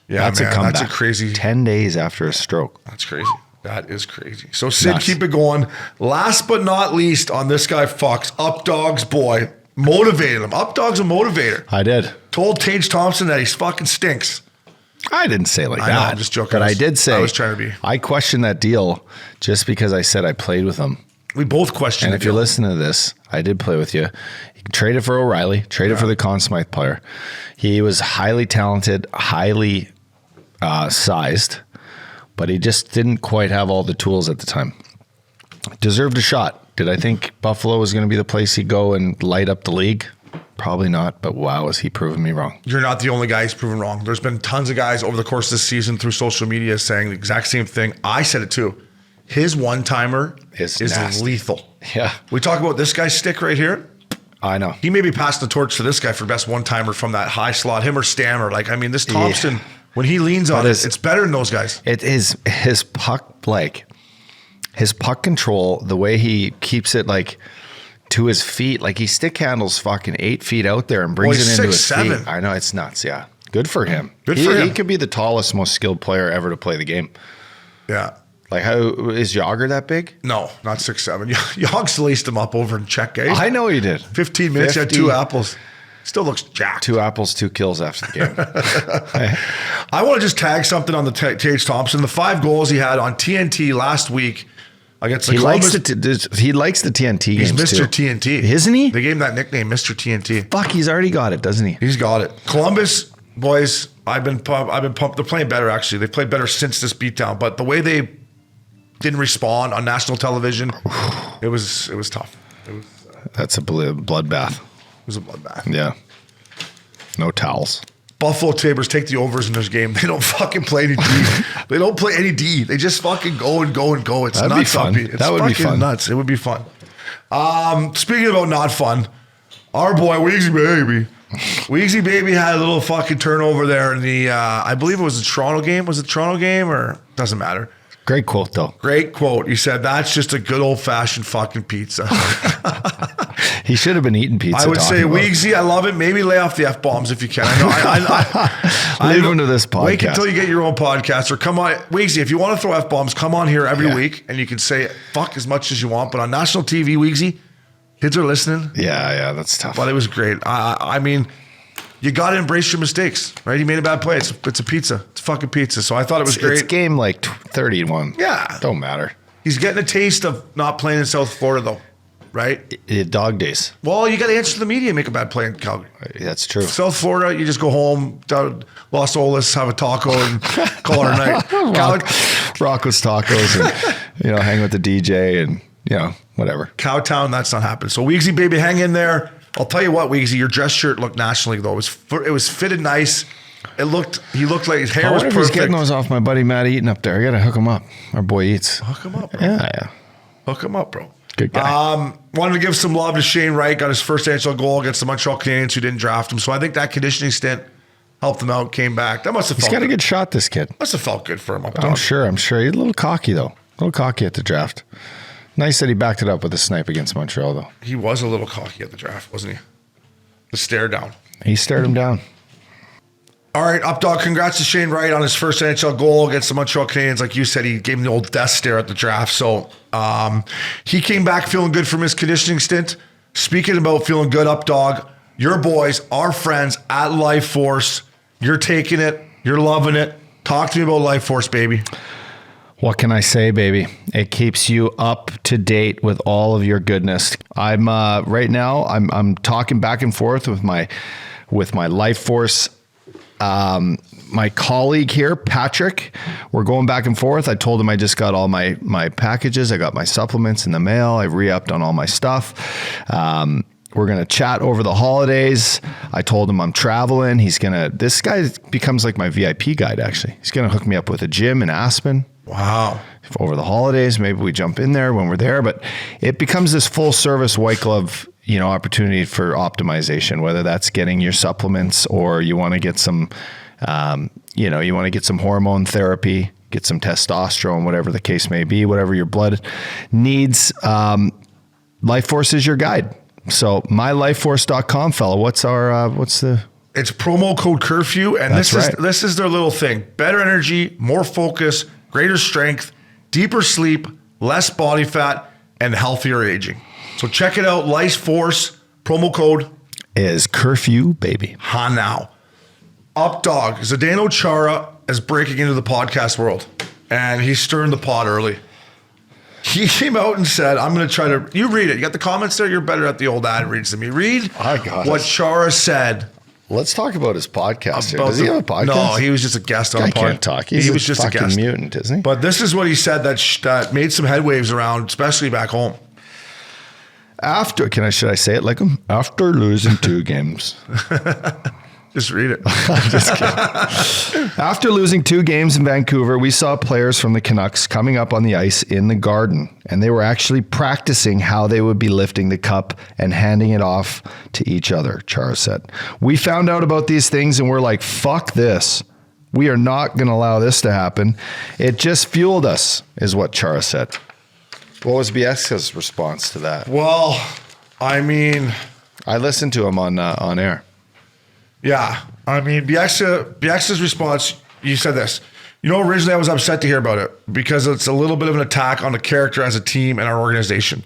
A: Yeah,
B: That's
A: man,
B: a comeback.
A: That's a crazy.
B: 10 days after a stroke.
A: That's crazy. That is crazy. So Sid,
B: Nuts.
A: keep it going. Last but not least on this guy, Fox, Updog's boy, motivated him. Updog's a motivator.
B: I did.
A: Told Tage Thompson that he fucking stinks.
B: I didn't say it like
A: I
B: that.
A: know, I'm just joking.
B: But I did say
A: I was trying to be.
B: I questioned that deal just because I said I played with him.
A: We both questioned
B: And
A: it.
B: if you listen to this, I did play with you. You can trade it for O'Reilly, trade it for the Conn Smythe player. He was highly talented, highly sized, but he just didn't quite have all the tools at the time. Deserved a shot. Did I think Buffalo was going to be the place he'd go and light up the league? Probably not, but wow, has he proven me wrong.
A: You're not the only guy who's proven wrong. There's been tons of guys over the course of this season through social media saying the exact same thing. I said it too. His one-timer is
B: nasty.
A: lethal.
B: Yeah.
A: We talk about this guy's stick right here.
B: I know.
A: He may be passing the torch to this guy for best one-timer from that high slot, him or Stammer. This Thompson, when he leans on it, it's better than those guys.
B: It is his puck, his puck control, the way he keeps it to his feet, he stick handles fucking 8 feet out there and brings it into his
A: 6'7".
B: feet. I know, it's nuts. Yeah. Good for him.
A: Good for him.
B: He could be the tallest, most skilled player ever to play the game.
A: Yeah.
B: How is Yager that big?
A: No, not 6'7". Yogs laced him up over in check, eh?
B: I know he did.
A: 15 minutes, he had 2 apples. Still looks jacked.
B: 2 apples, 2 kills after the game.
A: I want to just tag something on the Tage Thompson. The 5 goals he had on TNT last week against the Columbus.
B: He likes the TNT
A: He's
B: games
A: Mr.
B: too.
A: TNT.
B: Isn't he?
A: They gave him that nickname, Mr. TNT.
B: Fuck, he's already got it, doesn't he?
A: He's got it. Columbus, boys, I've been pumped. They're playing better, actually. They've played better since this beatdown. But the way they didn't respond on national television, it was tough.
B: That's a bloodbath.
A: It was a bloodbath.
B: Yeah. No towels.
A: Buffalo Sabres take the overs in this game. They don't fucking play any D. They don't play any D. They just fucking go and go and go. It's
B: That'd
A: nuts.
B: be fun.
A: It's
B: That would be
A: fucking
B: fun.
A: nuts. It would be fun. Speaking about not fun, our boy Weegsy Baby. Weegsy Baby had a little fucking turnover there in the, I believe it was the Toronto game. Was it the Toronto game or doesn't matter?
B: Great quote, though.
A: Great quote. He said, "That's just a good old fashioned fucking pizza."
B: He should have been eating pizza.
A: I would say,
B: talking about it.
A: Weegsy, I love it. Maybe lay off the F-bombs if you can. I
B: Leave
A: know-
B: him to this podcast.
A: Wait until you get your own podcast or come on. Weegsy, if you want to throw F-bombs, come on here every week and you can say fuck as much as you want. But on national TV, Weegsy, kids are listening.
B: Yeah, that's tough.
A: But it was great. I mean, you got to embrace your mistakes, right? He made a bad play. It's a pizza. It's fucking pizza. So I thought it was great.
B: It's game 31.
A: Yeah.
B: Don't matter.
A: He's getting a taste of not playing in South Florida, though, right?
B: Dog days.
A: Well, you got to answer to the media and make a bad play in Calgary.
B: That's true.
A: South Florida, you just go home, down Los Olas, have a taco, and call it a night.
B: Rocco's tacos and, hang with the DJ and, whatever.
A: Cowtown, that's not happening. So Weegsy, baby, hang in there. I'll tell you what, Weegsy, your dress shirt looked nationally, though. It was fitted nice. He looked like his hair
B: I
A: was
B: wonder if he's getting
A: perfect.
B: those off my buddy Matt Eaton up there. I got to hook him up. Our boy eats.
A: Hook him up, bro.
B: Yeah.
A: Hook him up, bro.
B: Good guy.
A: Wanted to give some love to Shane Wright. Got his first NHL goal against the Montreal Canadiens, who didn't draft him. So I think that conditioning stint helped him out. Came back. That must have felt
B: He's got
A: good.
B: a good shot, this kid.
A: Must have felt good for him.
B: I'm sure. He's a little cocky, though. A little cocky at the draft. Nice that he backed it up with a snipe against Montreal, though.
A: He was a little cocky at the draft, wasn't he? The stare down.
B: He stared him down.
A: All right, Updog, congrats to Shane Wright on his first NHL goal against the Montreal Canadiens. Like you said, he gave him the old death stare at the draft. So he came back feeling good from his conditioning stint. Speaking about feeling good, Updog, your boys, our friends at Life Force, you're taking it. You're loving it. Talk to me about Life Force, baby.
B: What can I say, baby? It keeps you up to date with all of your goodness. I'm right now. I'm talking back and forth with my Life Force. My colleague here, Patrick, we're going back and forth. I told him I just got all my packages. I got my supplements in the mail. I re-upped on all my stuff. We're going to chat over the holidays. I told him I'm traveling. This guy becomes like my VIP guide, actually. He's going to hook me up with a gym in Aspen.
A: Wow.
B: Over the holidays, maybe we jump in there when we're there, but it becomes this full service white glove, opportunity for optimization, whether that's getting your supplements or you want to get some, you want to get some hormone therapy, get some testosterone, whatever the case may be, whatever your blood needs. Life Force is your guide. So mylifeforce.com, fella. It's
A: promo code Curfew, and
B: That's right.
A: This is their little thing. Better energy, more focus, greater strength, deeper sleep, less body fat, and healthier aging. So check it out. Life Force, promo code
B: is Curfew, baby.
A: Ha now. Updog, Zdeno Chara is breaking into the podcast world, and he's stirring the pot early. He came out and said, I'm going to try to, you read it. You got the comments there? You're better at the old ad reads than me. Read what Chara said.
B: Let's talk about his podcast here. Does he have a podcast?
A: No, he was just a guest on a podcast.
B: Can't talk. He was just a guest. Mutant, isn't he?
A: But this is what he said that made some headwaves around, especially back home.
B: Should I say it like him? After losing 2 games.
A: Just read it.
B: Just kidding. After losing 2 games in Vancouver, we saw players from the Canucks coming up on the ice in the Garden, and they were actually practicing how they would be lifting the cup and handing it off to each other, Chara said. We found out about these things and we're like, fuck this. We are not going to allow this to happen. It just fueled us, is what Chara said. What was Bieksa's response to that?
A: Well, I mean,
B: I listened to him on air.
A: Yeah. I mean, Bieksa's response, you said this. Originally I was upset to hear about it because it's a little bit of an attack on the character as a team and our organization,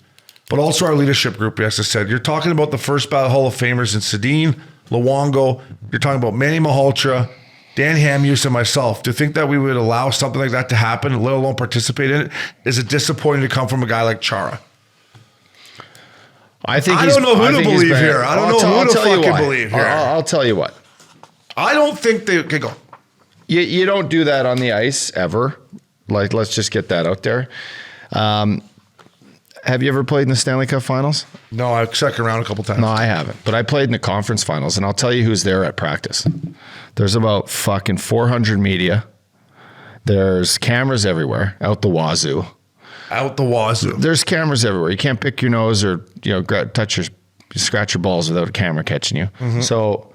A: but also our leadership group, Bieksa said. You're talking about the first ballot Hall of Famers in Zdeno, Luongo. You're talking about Manny Malhotra, Dan Hamhuis, and myself. To think that we would allow something like that to happen, let alone participate in it, is it disappointing to come from a guy like Chara?
B: I
A: don't know who to believe here. I don't know who to fucking believe here.
B: I'll tell you what.
A: I don't think they... Okay, go.
B: You don't do that on the ice ever. Like, let's just get that out there. Have you ever played in the Stanley Cup Finals?
A: No, I've second round a couple times.
B: No, I haven't. But I played in the conference finals, and I'll tell you who's there at practice. There's about fucking 400 media. There's cameras everywhere, out the wazoo.
A: Out the wazoo.
B: There's cameras everywhere. You can't pick your nose or scratch your balls without a camera catching you. Mm-hmm. So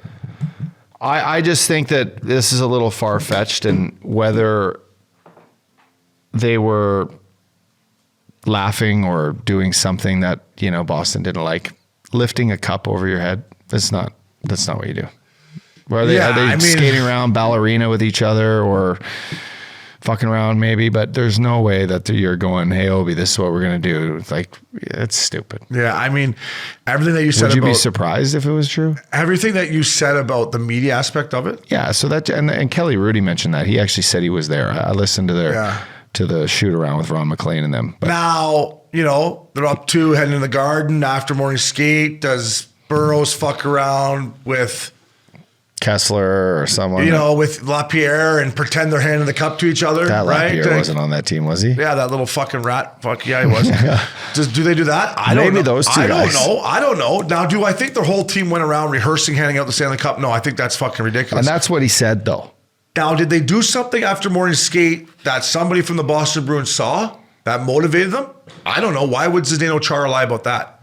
B: I just think that this is a little far-fetched, and whether they were laughing or doing something that, Boston didn't like, lifting a cup over your head, that's not what you do. Are they skating around ballerina with each other or fucking around maybe, but there's no way that you're going, hey, Obi, this is what we're going to do. It's like, it's stupid.
A: Yeah, I mean, everything that you said about...
B: Would you be surprised if it was true?
A: Everything that you said about the media aspect of it?
B: Yeah, so that, and Kelly Rudy mentioned that. He actually said he was there. I listened to the shoot around with Ron McLean and them. But
A: now, they're up 2 heading in the Garden after morning skate. Does Burroughs fuck around with...
B: Kessler or someone,
A: with LaPierre and pretend they're handing the cup to each other,
B: that
A: right?
B: LaPierre wasn't on that team, was he?
A: Yeah, that little fucking rat. Fuck yeah, he was. Do they do that? I don't know.
B: Maybe those two guys.
A: I don't know. Now, do I think their whole team went around rehearsing, handing out the Stanley Cup? No, I think that's fucking ridiculous.
B: And that's what he said, though.
A: Now, did they do something after morning skate that somebody from the Boston Bruins saw that motivated them? I don't know. Why would Zdeno Chara lie about that?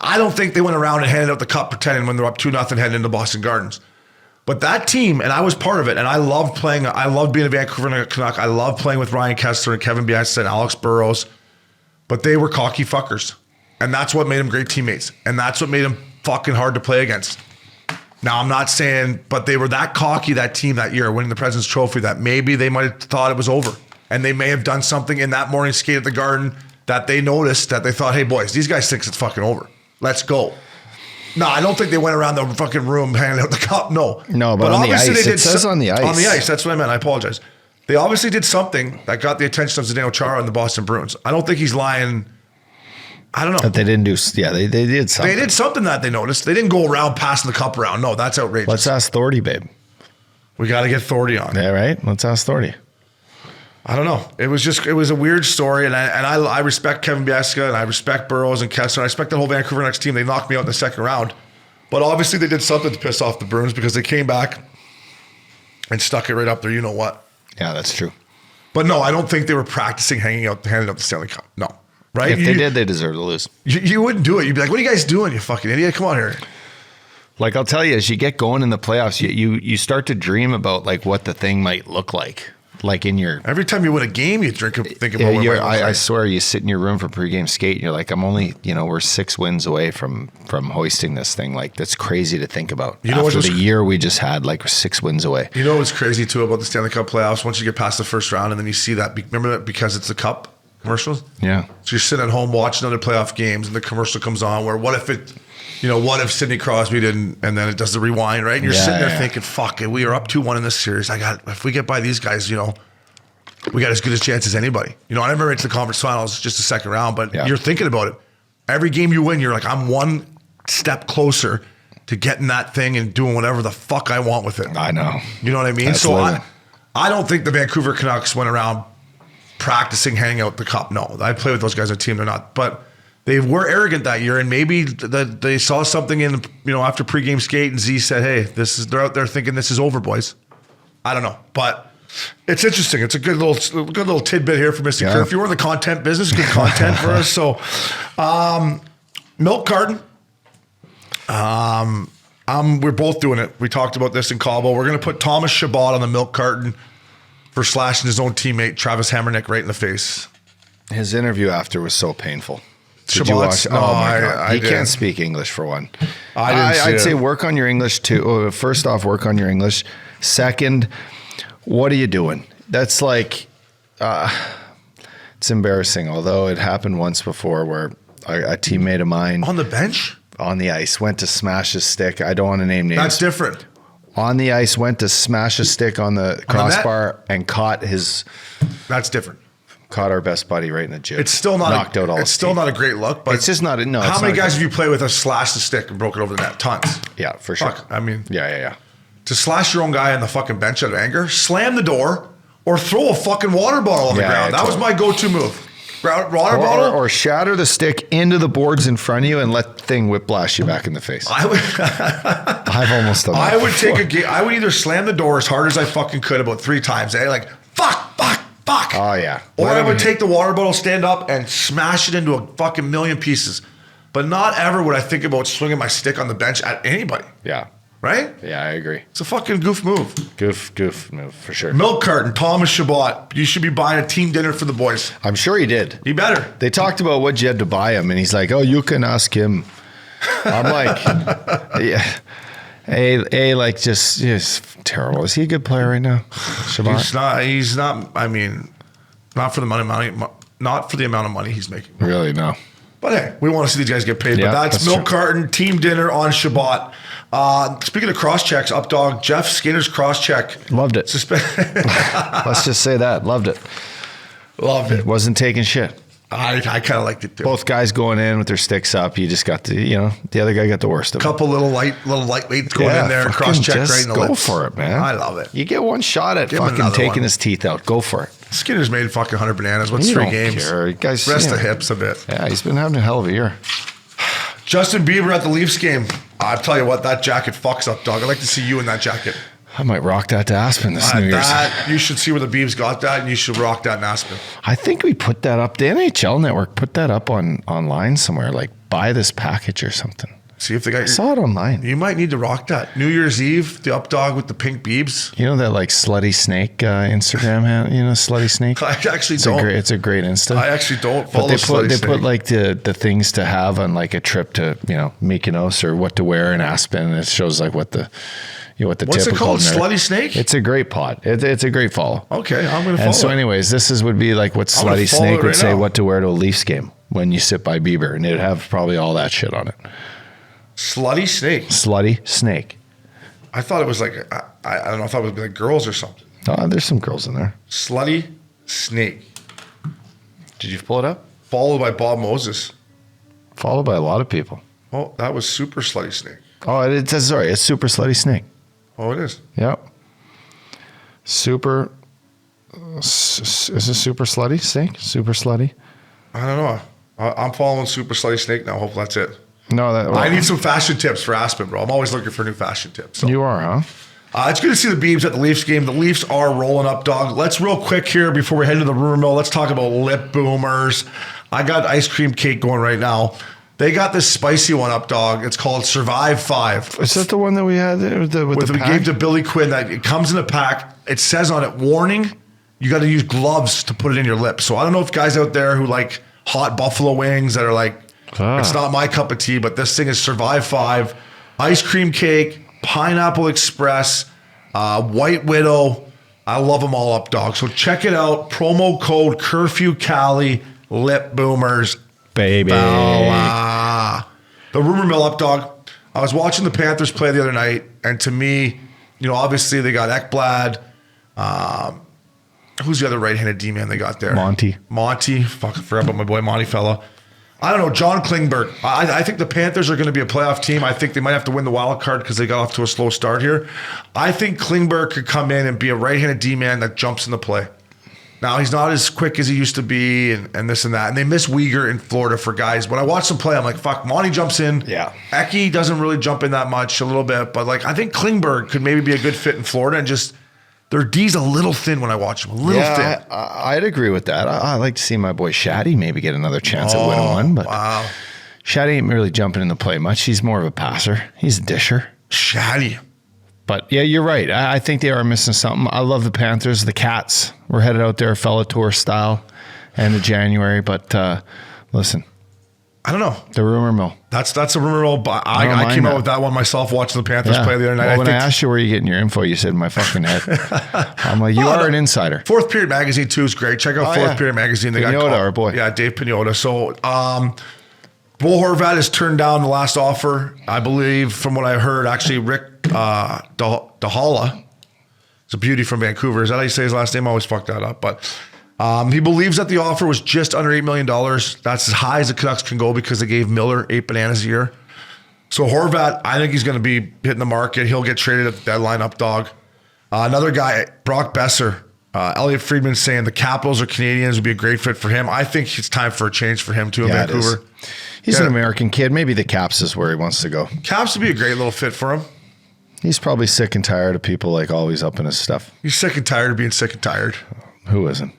A: I don't think they went around and handed out the cup pretending when they're up 2-0 heading into Boston Gardens. But that team, and I was part of it, and I loved playing. I loved being a Vancouver Canuck. I loved playing with Ryan Kessler and Kevin Bieksa and Alex Burrows. But they were cocky fuckers. And that's what made them great teammates. And that's what made them fucking hard to play against. Now, I'm not saying, but they were that cocky, that team that year, winning the President's Trophy, that maybe they might have thought it was over. And they may have done something in that morning skate at the Garden that they noticed, that they thought, hey, boys, these guys think it's fucking over. Let's go. No, I don't think they went around the fucking room handing out the cup. No.
B: No, but on the ice. It says on the ice.
A: On the ice. That's what I meant. I apologize. They obviously did something that got the attention of Zdeno Chara and the Boston Bruins. I don't think he's lying. I don't know.
B: But they didn't do. Yeah, they did something.
A: They did something that they noticed. They didn't go around passing the cup around. No, that's outrageous.
B: Let's ask Thordy, babe.
A: We got to get Thordy on.
B: Yeah, right? Let's ask Thordy.
A: I don't know. It was a weird story, and I respect Kevin Bieksa, and I respect Burrows and Kessler. I respect the whole Vancouver Canucks team. They knocked me out in the second round. But obviously they did something to piss off the Bruins because they came back and stuck it right up there. You know what?
B: Yeah, that's true.
A: But no, I don't think they were practicing handing out the Stanley Cup. No. Right?
B: If they did, they deserve to lose.
A: You wouldn't do it. You'd be like, what are you guys doing, you fucking idiot? Come on here.
B: Like, I'll tell you, as you get going in the playoffs, you start to dream about like what the thing might look like. Like in your
A: every time you win a game, you think about what it might look like.
B: I swear, you sit in your room for pregame skate, and you're like, I'm only, we're 6 wins away from hoisting this thing. Like, that's crazy to think about. After the year we just had, like, we're 6 wins away.
A: You know what's crazy too about the Stanley Cup playoffs? Once you get past the first round, and then you see that. Remember that because it's the cup commercials.
B: Yeah.
A: So you're sitting at home watching other playoff games, and the commercial comes on. Where what if Sidney Crosby didn't, and then it does the rewind, right? And you're sitting there thinking, fuck it, we are up 2-1 in this series. If we get by these guys, we got as good a chance as anybody. I never made it to the conference finals, just the second round, but you're thinking about it. Every game you win, you're like, I'm one step closer to getting that thing and doing whatever the fuck I want with it.
B: I know.
A: You know what I mean?
B: Absolutely.
A: So I don't think the Vancouver Canucks went around practicing handing out the cup. No, I play with those guys on the team. They're not. But they were arrogant that year, and maybe they saw something in, after pregame skate, and Z said, hey, they're out there thinking this is over, boys. I don't know. But it's interesting. It's a good little tidbit here for Mr. Curfew. We're in the content business. Good content for us. So, milk carton. We're both doing it. We talked about this in Cabo. We're going to put Thomas Chabot on the milk carton for slashing his own teammate Travis Hamrnick right in the face.
B: His interview after was so painful. Did
A: Chabot's,
B: you watch?
A: no,
B: Oh my God. He
A: didn't.
B: can't speak English for one.
A: I'd
B: say work on your English too. First off, work on your English. Second, what are you doing? That's like, it's embarrassing. Although it happened once before where a teammate of mine
A: On the bench?
B: on the ice went to smash his stick. I don't want to name names.
A: That's different.
B: On the ice, went to smash a stick on the crossbar and caught
A: That's different.
B: our best buddy right in the jib.
A: It's still not
B: knocked out all.
A: It's still not a great look, but
B: It's just not. No.
A: How
B: it's
A: many
B: not
A: guys have you played with have slashed the stick and broke it over the net? Tons.
B: Yeah, for sure.
A: Fuck. I mean,
B: Yeah.
A: to slash your own guy on the fucking bench out of anger, slam the door, or throw a fucking water bottle on the ground. That was my go-to move. Water bottle,
B: or shatter the stick into the boards in front of you and let the thing whiplash you back in the face. I've almost done that.
A: I would take a game. I would either slam the door as hard as I fucking could about 3 times. Like fuck.
B: Oh yeah.
A: Or I would take the water bottle, stand up, and smash it into a fucking million pieces. But not ever would I think about swinging my stick on the bench at anybody.
B: Yeah.
A: Right?
B: Yeah, I agree.
A: It's a fucking goof move.
B: Goof move for sure.
A: Milk carton, Thomas Chabot. You should be buying a team dinner for the boys.
B: I'm sure he did.
A: He better.
B: They talked about what you had to buy him, and he's like, "Oh, you can ask him." I'm like, "Yeah, like just terrible." Is he a good player right now, Chabot?
A: He's not. I mean, not for the money. Not for the amount of money he's making.
B: Really, no.
A: But hey, we want to see these guys get paid.
B: Yeah,
A: but that's milk carton, team dinner on Chabot. Speaking of cross checks, up dog, Jeff Skinner's cross check.
B: Loved it. Let's just say that. Loved it.
A: Loved it.
B: Wasn't taking shit.
A: I kind of liked it too.
B: Both guys going in with their sticks up. You just got the other guy got the worst of it.
A: Couple little lightweights going in there, cross check right in the
B: go
A: lips.
B: for it, man.
A: I love it.
B: You get one shot at fucking taking his teeth out. Go for it.
A: Skinner's made fucking 100 bananas. What's
B: You
A: 3
B: don't
A: games?
B: care. Guys,
A: Rest the hips a bit.
B: Yeah, he's been having a hell of a year.
A: Justin Bieber at the Leafs game. I tell you what, that jacket fucks up, dog. I'd like to see you in that jacket.
B: I might rock that to Aspen this New Year's.
A: That, you should see where the Biebs got that, and you should rock that in Aspen.
B: I think we put that up. The NHL Network put that up online somewhere. Like, buy this package or something.
A: See if they got
B: I saw it online.
A: You might need to rock that. New Year's Eve, the up dog with the pink Biebs.
B: You know that like Slutty Snake Instagram handle? You know Slutty Snake?
A: I actually don't.
B: It's a great Insta.
A: I actually don't follow
B: But they put like the things to have on like a trip to, Mykonos or what to wear in Aspen. And it shows like what the
A: What's it called? Slutty Snake?
B: It's a great pod. It's a great follow.
A: Okay, I'm going to follow
B: And so anyways, this would be like what Slutty Snake would say what to wear to a Leafs game when you sit by Bieber. And it'd have probably all that shit on it.
A: Slutty Snake.
B: Slutty Snake.
A: I thought it was like, I don't know, I thought it was like girls or something.
B: Oh, there's some girls in there.
A: Slutty Snake.
B: Did you pull it up?
A: Followed by Bob Moses.
B: Followed by a lot of people.
A: Oh, that was Super Slutty Snake.
B: Oh, it's Super Slutty Snake.
A: Oh, it is.
B: Yep. Super. Is it Super Slutty Snake? Super Slutty?
A: I don't know. I'm following Super Slutty Snake now. Hope that's it.
B: No,
A: I need some fashion tips for Aspen, bro. I'm always looking for new fashion tips. So.
B: You are, huh?
A: It's good to see the Biebs at the Leafs game. The Leafs are rolling up, dog. Let's real quick here before we head to the rumor mill. Let's talk about lip boomers. I got ice cream cake going right now. They got this spicy one up, dog. It's called Survive 5.
B: Is that the one that we had with the
A: we
B: pack?
A: gave to Billy Quinn? That it comes in a pack. It says on it, warning, you got to use gloves to put it in your lips. So I don't know if guys out there who like hot buffalo wings that are like, it's not my cup of tea, but this thing is Survive 5. Ice cream cake, Pineapple Express, White Widow. I love them all up, dog. So check it out. Promo code Curfew Cali, Lip Boomers.
B: Baby.
A: The rumor mill up, dog. I was watching the Panthers play the other night, and to me, obviously they got Ekblad. Who's the other right-handed D-man they got there?
B: Monty.
A: Fuck, I forgot about my boy Monty fella. I don't know, John Klingberg. I think the Panthers are going to be a playoff team. I think they might have to win the wild card because they got off to a slow start here. I think Klingberg could come in and be a right-handed D-man that jumps in the play. Now, he's not as quick as he used to be and this and that. And they miss Weegar in Florida for guys. When I watch them play, I'm like, fuck, Monty jumps in.
B: Yeah.
A: Eki doesn't really jump in that much, a little bit. But, like, I think Klingberg could maybe be a good fit in Florida and just their D's a little thin when I watch them. A little thin.
B: I'd agree with that. I'd like to see my boy Shaddy maybe get another chance at winning one. But
A: wow.
B: Shaddy ain't really jumping in the play much. He's more of a passer. He's a disher.
A: Shaddy.
B: But yeah, you're right. I think they are missing something. I love the Panthers. The Cats. We're headed out there, fella tour style, end of January. But listen,
A: I don't know.
B: The rumor mill.
A: That's a rumor mill. But I came out with that one myself watching the Panthers play the other night.
B: Well, when I asked you where you're getting your info, you said my fucking head. I'm like, you are an insider.
A: Fourth Period Magazine too is great. Check out Fourth Period Magazine. They
B: Pinota, our boy.
A: Yeah, Dave Pinota. So Bo Horvat has turned down the last offer. I believe, from what I heard, actually Rick DeHalla. It's a beauty from Vancouver. Is that how you say his last name? I always fuck that up. But he believes that the offer was just under $8 million. That's as high as the Canucks can go because they gave Miller 8 bananas a year. So Horvat, I think he's going to be hitting the market. He'll get traded at the deadline up, dog. Another guy, Brock Besser. Elliot Friedman saying the Capitals or Canadians would be a great fit for him. I think it's time for a change for him too in Vancouver.
B: He's an American kid. Maybe the Caps is where he wants to go.
A: Caps would be a great little fit for him.
B: He's probably sick and tired of people like always up in his stuff.
A: He's sick and tired of being sick and tired.
B: Who isn't?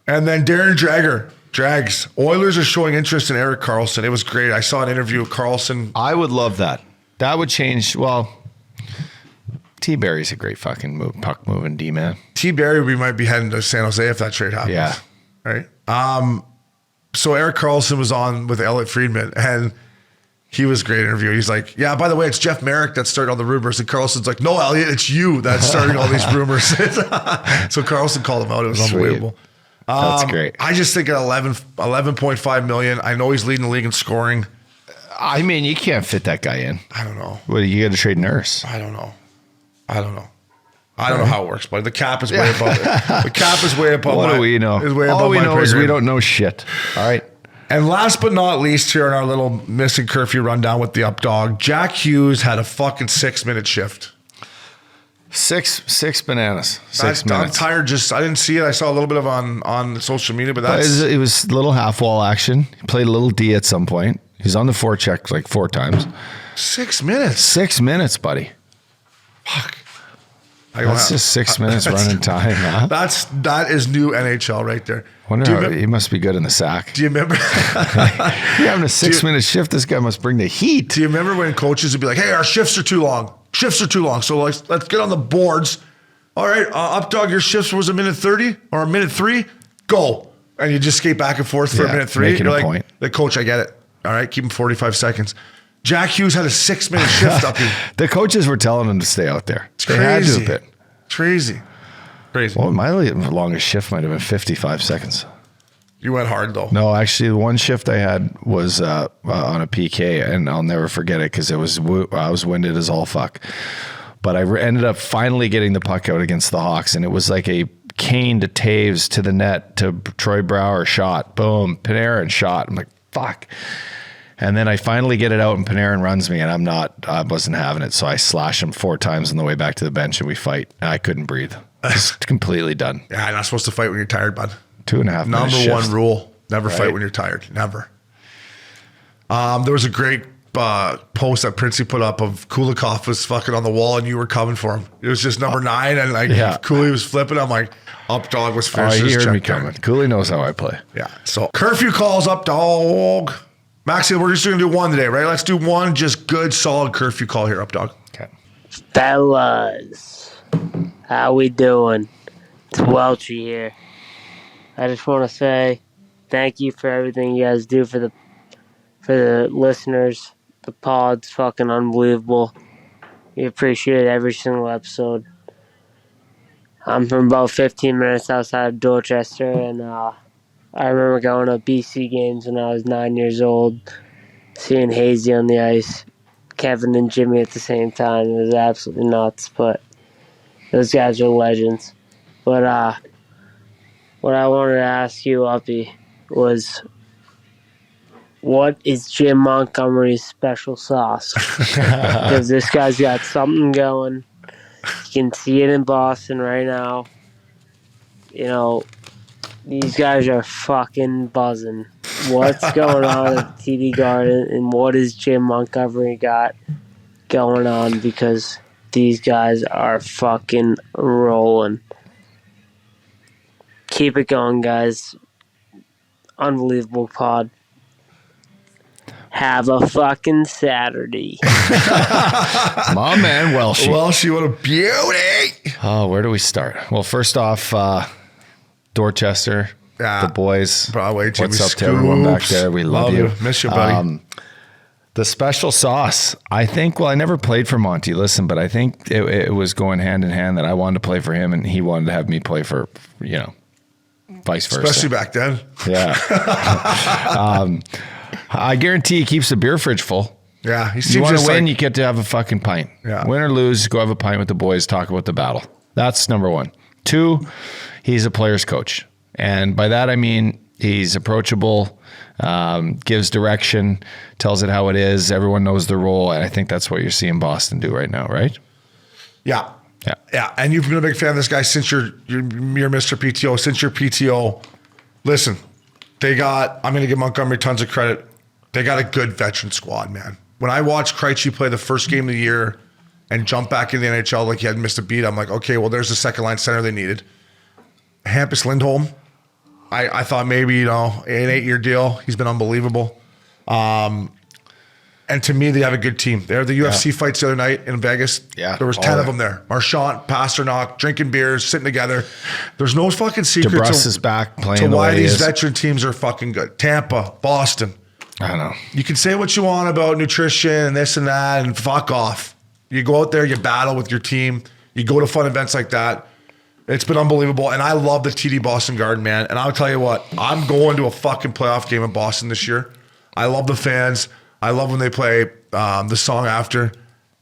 A: And then Darren Drags. Oilers are showing interest in Erik Karlsson. It was great. I saw an interview with Karlsson.
B: I would love that. That would change. Well, T. Barry's a great fucking puck moving D-man.
A: T. Barry, we might be heading to San Jose if that trade happens.
B: Yeah.
A: Right. So Erik Karlsson was on with Elliot Friedman, and he was a great interview. He's like, yeah, by the way, it's Jeff Merrick that started all the rumors. And Karlsson's like, no, Elliot, it's you that's starting all these rumors. So Karlsson called him out. It was unbelievable.
B: That's great.
A: I just think at 11.5 million, I know he's leading the league in scoring.
B: I mean, you can't fit that guy in.
A: I don't know.
B: What, you got to trade Nurse?
A: I don't know. I don't know how it works, but the cap is way above it. The cap is way above
B: What do we know? All we know is we don't know shit. All right.
A: And last but not least here in our little missing curfew rundown with the up dog, Jack Hughes had a fucking 6-minute shift.
B: Six bananas. 6 minutes.
A: I'm tired. I didn't see it. I saw a little bit of on social media, but that's...
B: It was a little half wall action. He played a little D at some point. He's on the forecheck like 4 times.
A: 6 minutes.
B: 6 minutes, buddy.
A: Fuck.
B: That's just 6 minutes running time, huh?
A: That is new NHL right there.
B: He must be good in the sack.
A: Do you remember?
B: You're having a 6 minute shift. This guy must bring the heat.
A: Do you remember when coaches would be like, "Hey, our shifts are too long. Shifts are too long. So let's get on the boards. All right, up dog, your shifts was a minute 30 or a minute 3. Go." And you just skate back and forth for a minute 3.
B: Making a point.
A: The coach, I get it. All right, keep him 45 seconds. Jack Hughes had a 6 minute shift up here.
B: The coaches were telling him to stay out there.
A: It's
B: they
A: crazy.
B: had to a bit.
A: Crazy.
B: Well, my longest shift might have been 55 seconds.
A: You went hard though.
B: No, actually, the one shift I had was on a PK, and I'll never forget it because I was winded as all fuck. But I ended up finally getting the puck out against the Hawks, and it was like a Kane to Taves to the net to Troy Brouwer shot. Boom, Panarin shot. I'm like, fuck. And then I finally get it out, and Panarin runs me, and I wasn't having it. So I slash him 4 times on the way back to the bench, and we fight. And I couldn't breathe. Just completely done.
A: Yeah, you're not supposed to fight when you're tired, bud.
B: 2.5 minutes.
A: Number one rule: never fight when you're tired. Never. There was a great post that Princey put up of Kulikov was fucking on the wall, and you were coming for him. It was just number 9, and Cooley was flipping. I'm like, up dog was first.
B: He heard me coming. Cooley knows how I play.
A: Yeah. So curfew calls up dog. Maxie, we're just going to do one today, right? Let's do one just good, solid curfew call here, up dog.
B: Okay.
E: Fellas, how we doing? It's Welchie here. I just want to say thank you for everything you guys do for the listeners. The pod's fucking unbelievable. We appreciate every single episode. I'm from about 15 minutes outside of Dorchester, and I remember going to BC games when I was 9 years old, seeing Hazy on the ice, Kevin and Jimmy at the same time. It was absolutely nuts, but those guys are legends. But what I wanted to ask you, Uppy, was what is Jim Montgomery's special sauce? Because this guy's got something going. You can see it in Boston right now. You know, these guys are fucking buzzing. What's going on at the TD Garden, and what has Jim Montgomery got going on? Because these guys are fucking rolling. Keep it going, guys. Unbelievable pod. Have a fucking Saturday.
B: My man, Welshie.
A: Welshie, what a beauty.
B: Oh, where do we start? Well, first off, Dorchester, the boys.
A: Broadway, Jimmy
B: what's up
A: Scoops.
B: to everyone back there? We love you.
A: Miss you, buddy.
B: The special sauce, I think, well, I never played for Monty, listen, but I think it was going hand in hand that I wanted to play for him and he wanted to have me play for, vice versa.
A: Especially back then.
B: Yeah. I guarantee he keeps the beer fridge full.
A: Yeah.
B: You want to win, you get to have a fucking pint.
A: Yeah.
B: Win or lose, go have a pint with the boys, talk about the battle. That's number 1. 2, he's a player's coach. And by that, I mean, he's approachable, gives direction, tells it how it is. Everyone knows their role. And I think that's what you're seeing Boston do right now, right?
A: Yeah. Yeah. And you've been a big fan of this guy since you're Mr. PTO, since your PTO. Listen, I'm going to give Montgomery tons of credit. They got a good veteran squad, man. When I watched Krejci play the first game of the year and jump back in the NHL like he hadn't missed a beat, I'm like, okay, well, there's the second line center they needed. Hampus Lindholm, I thought maybe, an 8-year deal. He's been unbelievable. And to me, they have a good team. They're the UFC fights the other night in Vegas.
B: Yeah.
A: There was 10 of them there. Marchand, Pasternak, drinking beers, sitting together. There's no fucking secret
B: DeBrus is back playing
A: to why these
B: he is.
A: veteran teams are fucking good. Tampa, Boston.
B: I don't know.
A: You can say what you want about nutrition and this and that and fuck off. You go out there, you battle with your team. You go to fun events like that. It's been unbelievable. And I love the TD Boston Garden, man. And I'll tell you what, I'm going to a fucking playoff game in Boston this year. I love the fans. I love when they play the song after.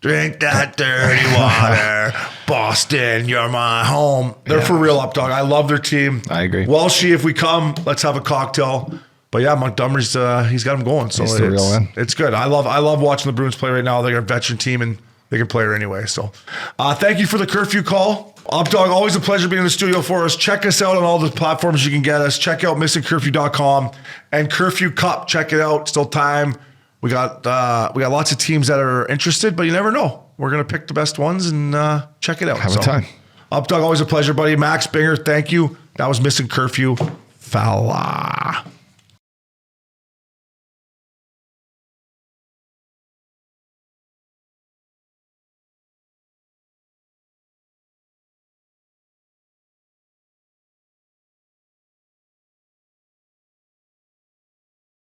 A: Drink that dirty water. Boston, you're my home. They're for real, up dog. I love their team.
B: I agree.
A: Welshie, if we come, let's have a cocktail. But yeah, Montgomery's he's got him going. So
B: He's the real one.
A: It's good. I love watching the Bruins play right now. They're a veteran team and they can play it anyway. So thank you for the curfew call. Up dog, always a pleasure being in the studio for us. Check us out on all the platforms you can get us. Check out missincurfew.com and Curfew Cup. Check it out. Still time. We got lots of teams that are interested, but you never know. We're gonna pick the best ones and check it out.
B: Have a time.
A: Updog, always a pleasure, buddy. Max Binger, thank you. That was Missing Curfew. Fella.